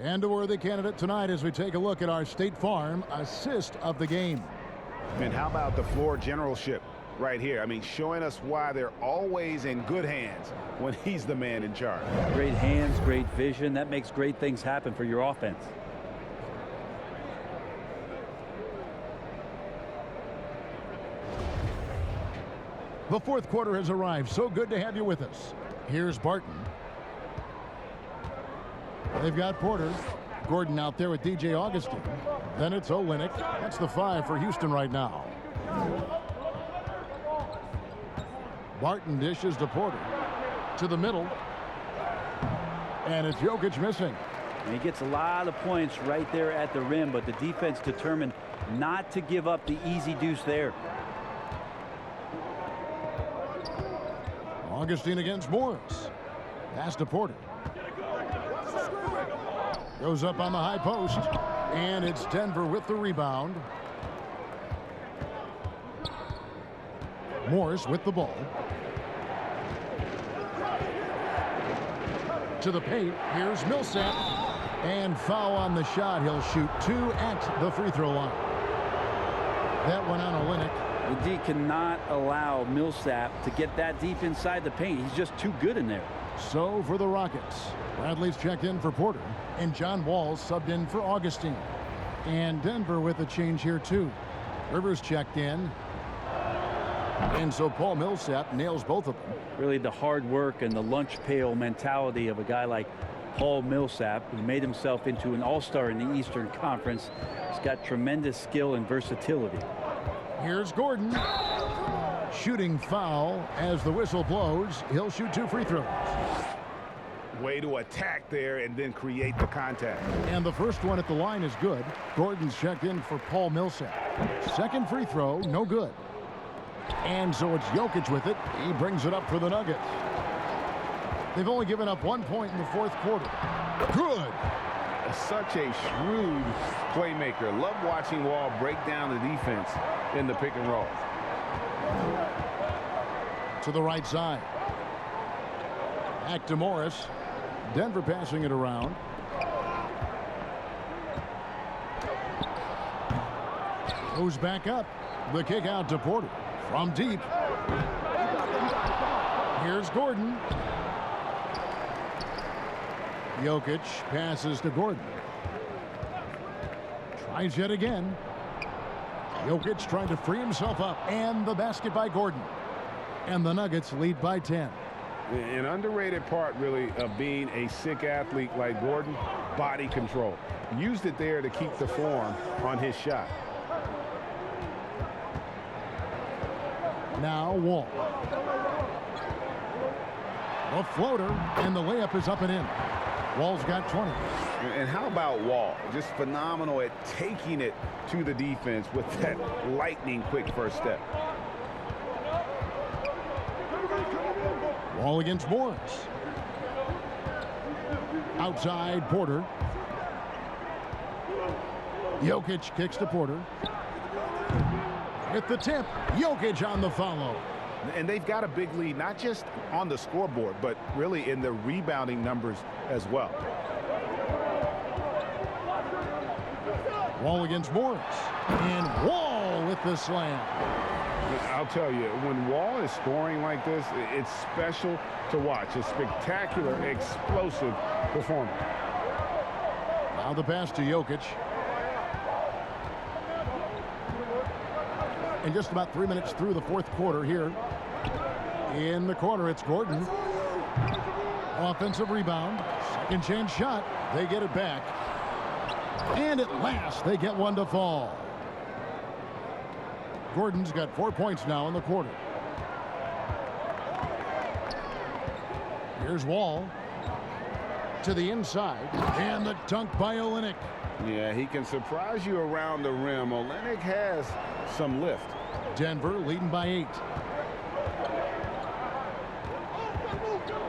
And a worthy candidate tonight as we take a look at our State Farm assist of the game. And how about the floor generalship right here? I mean, showing us why they're always in good hands when he's the man in charge. Great hands, great vision. That makes great things happen for your offense. The fourth quarter has arrived. So good to have you with us. Here's Barton. They've got Porter. Gordon out there with DJ Augustine. Then it's Olynyk. That's the 5 for Houston right now. Barton dishes to Porter. To the middle. And it's Jokic missing. And he gets a lot of points right there at the rim, but the defense determined not to give up the easy deuce there. Augustine against Morris. Pass to Porter. Goes up on the high post. And it's Denver with the rebound. Morris with the ball. To the paint. Here's Millsap. And foul on the shot. He'll shoot 2 at the free throw line. That one on Olynyk. The D cannot allow Millsap to get that deep inside the paint. He's just too good in there. So for the Rockets, Bradley's checked in for Porter, and John Wall's subbed in for Augustine. And Denver with a change here too. Rivers checked in. And so Paul Millsap nails both of them. Really the hard work and the lunch pail mentality of a guy like Paul Millsap, who made himself into an all-star in the Eastern Conference. He's got tremendous skill and versatility. Here's Gordon. Shooting foul as the whistle blows. He'll shoot 2 free throws. Way to attack there and then create the contact. And the first one at the line is good. Gordon's checked in for Paul Millsap. Second free throw, no good. And so it's Jokic with it. He brings it up for the Nuggets. They've only given up 1 point in the fourth quarter. Good. Such a shrewd playmaker. Love watching Wall break down the defense in the pick and roll. To the right side. Back to Morris. Denver passing it around. Goes back up. The kick out to Porter. From deep. Here's Gordon. Jokic passes to Gordon. Tries yet again. Jokic trying to free himself up. And the basket by Gordon. And the Nuggets lead by 10. An underrated part, really, of being a sick athlete like Gordon, body control. Used it there to keep the form on his shot. Now Wall. A floater, and the layup is up and in. Wall's got 20. And how about Wall? Just phenomenal at taking it to the defense with that lightning quick first step. Wall against Morris. Outside Porter. Jokic kicks to Porter. At the tip, Jokic on the follow. And they've got a big lead, not just on the scoreboard, but really in the rebounding numbers as well. Wall against Morris. And Wall with the slam. I'll tell you, when Wall is scoring like this, it's special to watch. A spectacular, explosive performance. Now the pass to Jokic. And just about 3 minutes through the fourth quarter here. In the corner, it's Gordon. Offensive rebound. Second chance shot. They get it back. And at last, they get one to fall. Gordon's got 4 points now in the quarter. Here's Wall. To the inside. And the dunk by Olynyk. Yeah, he can surprise you around the rim. Olynyk has some lift. Denver leading by 8.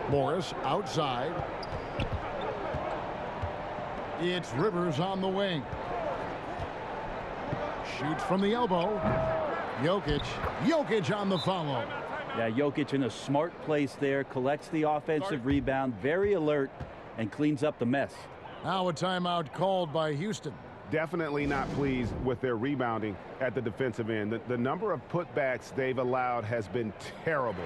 Morris outside. It's Rivers on the wing. Shoots from the elbow. Jokic on the follow. Yeah, Jokic in a smart place there, collects the offensive rebound, very alert, and cleans up the mess. Now a timeout called by Houston. Definitely not pleased with their rebounding at the defensive end. The number of putbacks they've allowed has been terrible.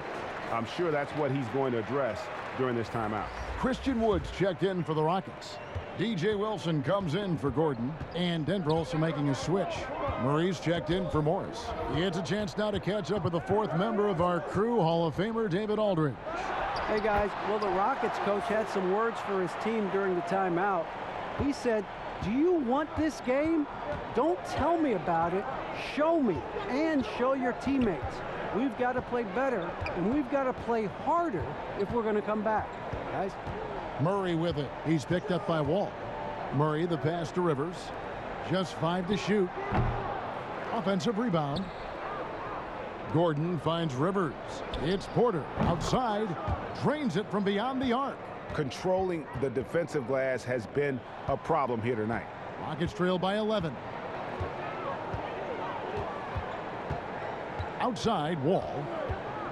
I'm sure that's what he's going to address during this timeout. Christian Woods checked in for the Rockets. DJ Wilson comes in for Gordon, and Denver also making a switch. Murray's checked in for Morris. He gets a chance now to catch up with the 4th member of our crew, Hall of Famer David Aldridge. Hey guys, well, the Rockets coach had some words for his team during the timeout. He said, "Do you want this game? Don't tell me about it. Show me and show your teammates. We've got to play better, and we've got to play harder if we're going to come back." Guys. Murray with it. He's picked up by Wall. Murray the pass to Rivers. Just 5 to shoot. Offensive rebound. Gordon finds Rivers. It's Porter outside. Drains it from beyond the arc. Controlling the defensive glass has been a problem here tonight. Rockets trail by 11. Outside, Wall.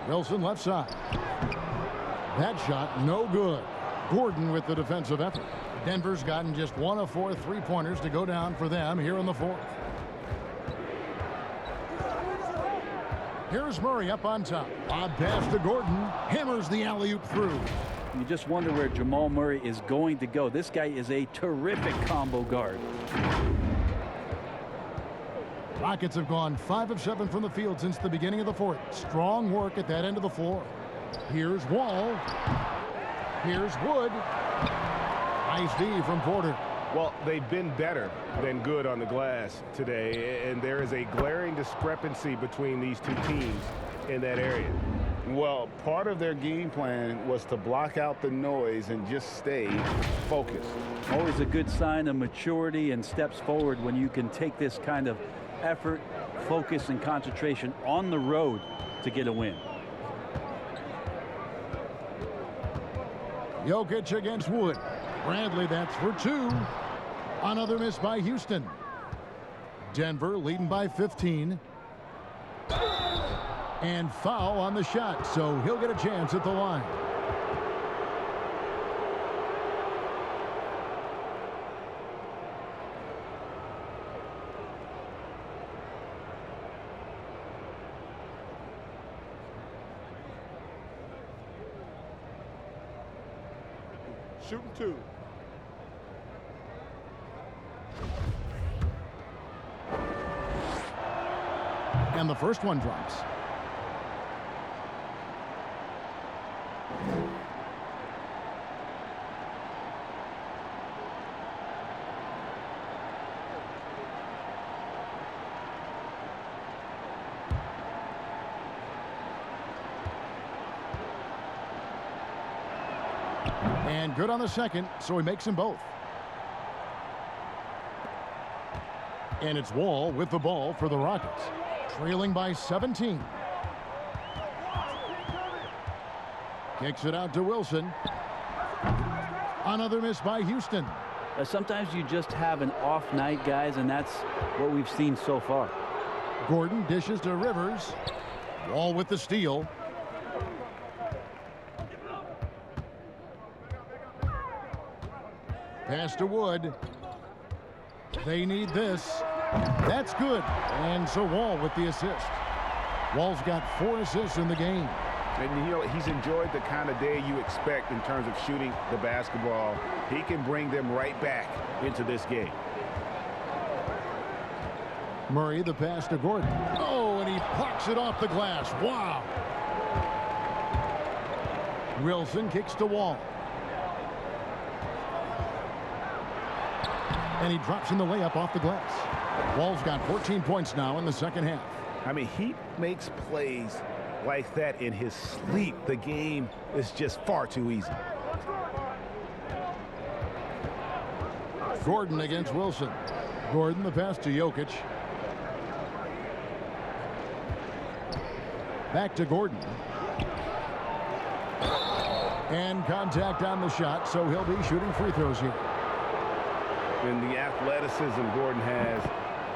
Wilson left side. That shot no good. Gordon with the defensive effort. Denver's gotten just 1 of 4 3-pointers to go down for them here in the 4th. Here's Murray up on top. Odd pass to Gordon. Hammers the alley-oop through. You just wonder where Jamal Murray is going to go. This guy is a terrific combo guard. Rockets have gone 5 of 7 from the field since the beginning of the 4th. Strong work at that end of the floor. Here's Wall. Here's Wood. Nice D from Porter. Well, they've been better than good on the glass today, and there is a glaring discrepancy between these two teams in that area. Well, part of their game plan was to block out the noise and just stay focused. Always a good sign of maturity and steps forward when you can take this kind of effort, focus, and concentration on the road to get a win. Jokic against Wood. Bradley, that's for 2. Another miss by Houston. Denver leading by 15. And foul on the shot, so he'll get a chance at the line. Shooting 2. And the first one drops. And good on the second, so he makes them both. And it's Wall with the ball for the Rockets, trailing by 17. Kicks it out to Wilson. Another miss by Houston. Sometimes you just have an off night, guys, and that's what we've seen so far. Gordon dishes to Rivers. Wall with the steal. Pass to Wood. They need this. That's good. And so Wall with the assist. Wall's got 4 assists in the game. And, you know, he's enjoyed the kind of day you expect in terms of shooting the basketball. He can bring them right back into this game. Murray, the pass to Gordon. Oh, and he plucks it off the glass. Wow. Wilson kicks to Wall. And he drops in the layup off the glass. Wall's got 14 points now in the second half. I mean, he makes plays like that in his sleep. The game is just far too easy. Gordon against Wilson. Gordon, the pass to Jokic. Back to Gordon. And contact on the shot, so he'll be shooting free throws here. And the athleticism Gordon has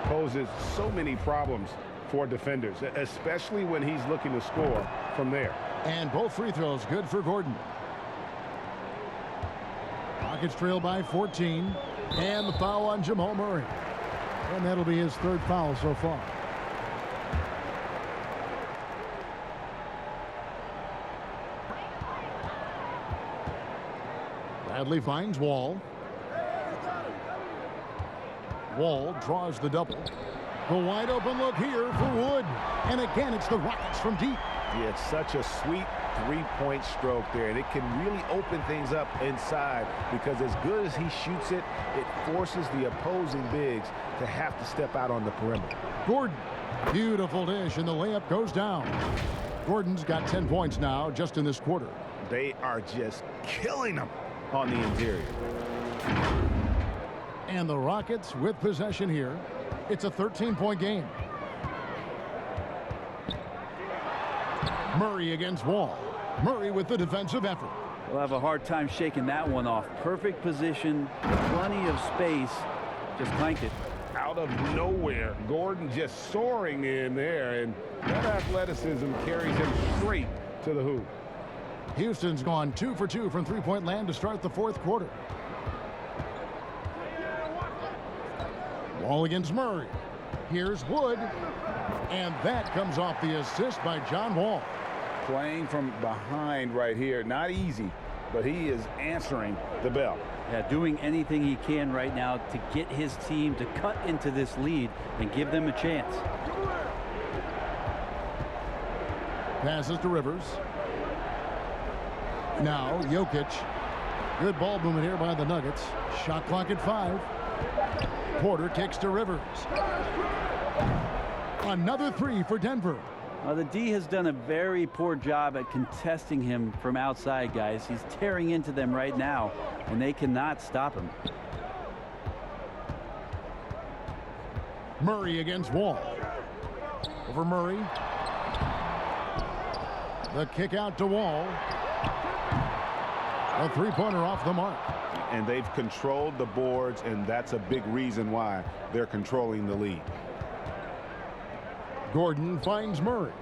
poses so many problems for defenders, especially when he's looking to score from there. And both free throws good for Gordon. Rockets trail by 14. And the foul on Jamal Murray. And that'll be his third foul so far. Bradley finds Wall. Wall draws the double. The wide open look here for Wood. And again, it's the Rockets from deep. Yeah, it's such a sweet three-point stroke there, and it can really open things up inside because as good as he shoots it, it forces the opposing bigs to have to step out on the perimeter. Gordon, beautiful dish, and the layup goes down. Gordon's got 10 points now just in this quarter. They are just killing them on the interior. And the Rockets with possession here. It's a 13-point game. Murray against Wall. Murray with the defensive effort. We'll have a hard time shaking that one off. Perfect position, plenty of space. Just clanked it. Out of nowhere, Gordon just soaring in there, and that athleticism carries him straight to the hoop. Houston's gone 2 for 2 from three-point land to start the fourth quarter. Wall against Murray. Here's Wood. And that comes off the assist by John Wall. Playing from behind right here. Not easy, but he is answering the bell. Yeah, doing anything he can right now to get his team to cut into this lead and give them a chance. Passes to Rivers. Now Jokic. Good ball movement here by the Nuggets. Shot clock at 5. Porter kicks to Rivers. Another three for Denver. The D has done a very poor job at contesting him from outside, guys. He's tearing into them right now, and they cannot stop him. Murray against Wall. Over Murray. The kick out to Wall. A three-pointer off the mark. And they've controlled the boards, and that's a big reason why they're controlling the lead. Gordon finds Murray.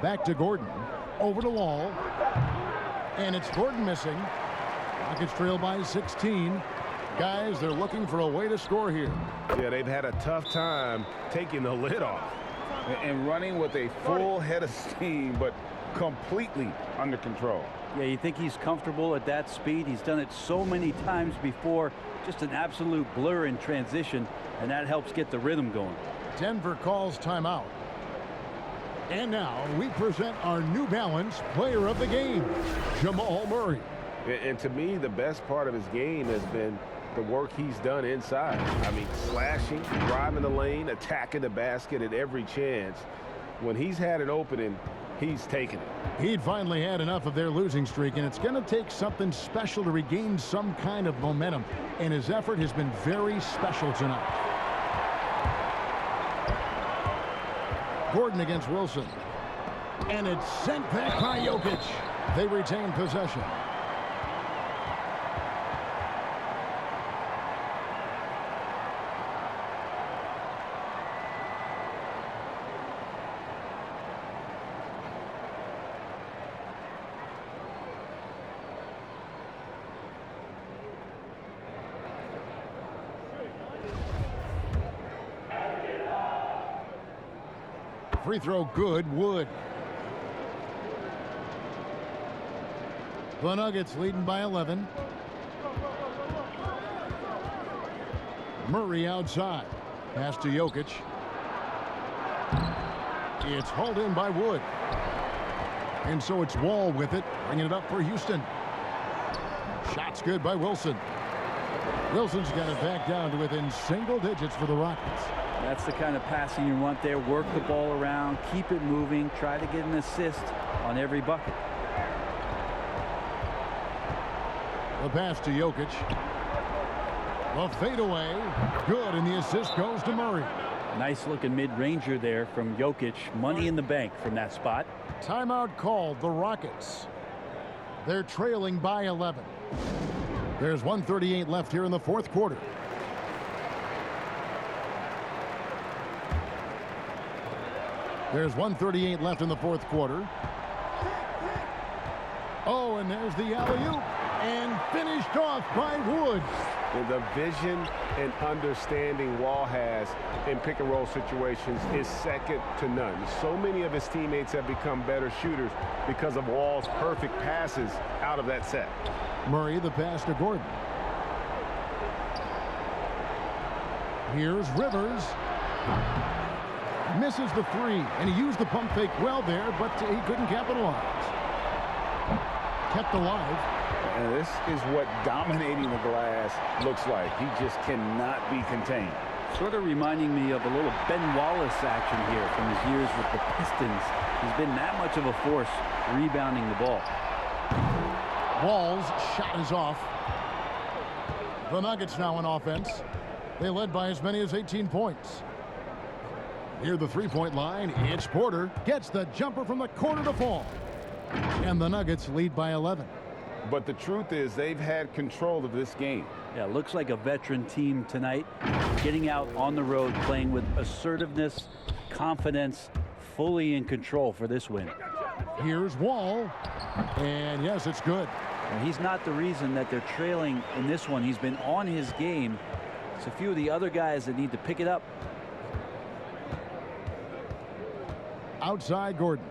Back to Gordon. Over to Wall. And it's Gordon missing. Rockets trail by 16. Guys, they're looking for a way to score here. Yeah, they've had a tough time taking the lid off and running with a full head of steam, but completely under control. Yeah, you think he's comfortable at that speed? He's done it so many times before. Just an absolute blur in transition, and that helps get the rhythm going. Denver calls timeout. And now we present our New Balance player of the game, Jamal Murray. And to me, the best part of his game has been the work he's done inside. I mean, slashing, driving the lane, attacking the basket at every chance. When he's had an opening, he's taken it. He'd finally had enough of their losing streak, and it's going to take something special to regain some kind of momentum. And his effort has been very special tonight. Gordon against Wilson. And it's sent back by Jokic. They retain possession. Free throw good. Wood. The Nuggets leading by 11. Murray outside. Pass to Jokic. It's hauled in by Wood. And so it's Wall with it, bringing it up for Houston. Shots good by Wilson. Wilson's got it back down to within single digits for the Rockets. That's the kind of passing you want there. Work the ball around, keep it moving, try to get an assist on every bucket. The pass to Jokic. The fadeaway. Good, and the assist goes to Murray. Nice looking mid-ranger there from Jokic. Money in the bank from that spot. Timeout called, the Rockets. They're trailing by 11. There's 1:38 left here in the fourth quarter. There's 1:38 left in the fourth quarter. Oh, and there's the alley-oop. And finished off by Woods. The vision and understanding Wall has in pick-and-roll situations is second to none. So many of his teammates have become better shooters because of Wall's perfect passes out of that set. Murray, the pass to Gordon. Here's Rivers. Misses the three, and he used the pump fake well there, but he couldn't capitalize. Kept alive. And this is what dominating the glass looks like. He just cannot be contained. Sort of reminding me of a little Ben Wallace action here from his years with the Pistons. He's been that much of a force rebounding the ball. Wall's shot is off. The Nuggets now on offense. They led by as many as 18 points. Near the three-point line, it's Porter. Gets the jumper from the corner to fall. And the Nuggets lead by 11. But the truth is they've had control of this game. Yeah, looks like a veteran team tonight. Getting out on the road, playing with assertiveness, confidence, fully in control for this win. Here's Wall. And yes, it's good. And he's not the reason that they're trailing in this one. He's been on his game. It's a few of the other guys that need to pick it up. Outside Gordon.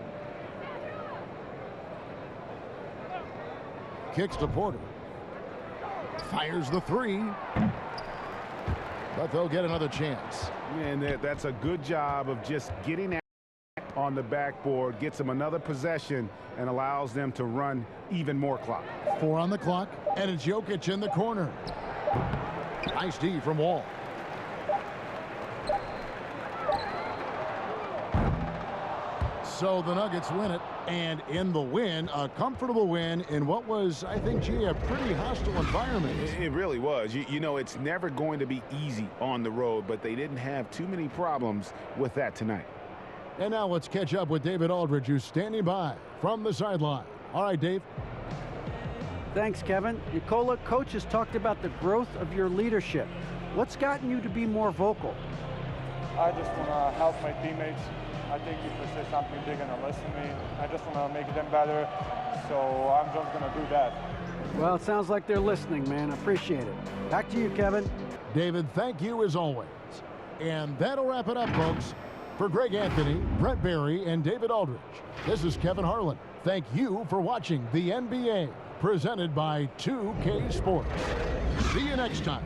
Kicks to Porter. Fires the three. But they'll get another chance. And that's a good job of just getting on the backboard, gets them another possession, and allows them to run even more clock. 4 on the clock, and it's Jokic in the corner. Nice D from Wall. So the Nuggets win it, and in the win, a comfortable win in what was, I think, gee, a pretty hostile environment. It really was. You know, it's never going to be easy on the road, but they didn't have too many problems with that tonight. And now let's catch up with David Aldridge, who's standing by from the sideline. All right, Dave. Thanks, Kevin. Nicola, coach has talked about the growth of your leadership. What's gotten you to be more vocal? I just want to help my teammates. I think if they say something, they're going to listen to me. I just want to make them better, so I'm just going to do that. Well, it sounds like they're listening, man. I appreciate it. Back to you, Kevin. David, thank you as always. And that'll wrap it up, folks. For Greg Anthony, Brett Barry, and David Aldridge, this is Kevin Harlan. Thank you for watching the NBA, presented by 2K Sports. See you next time.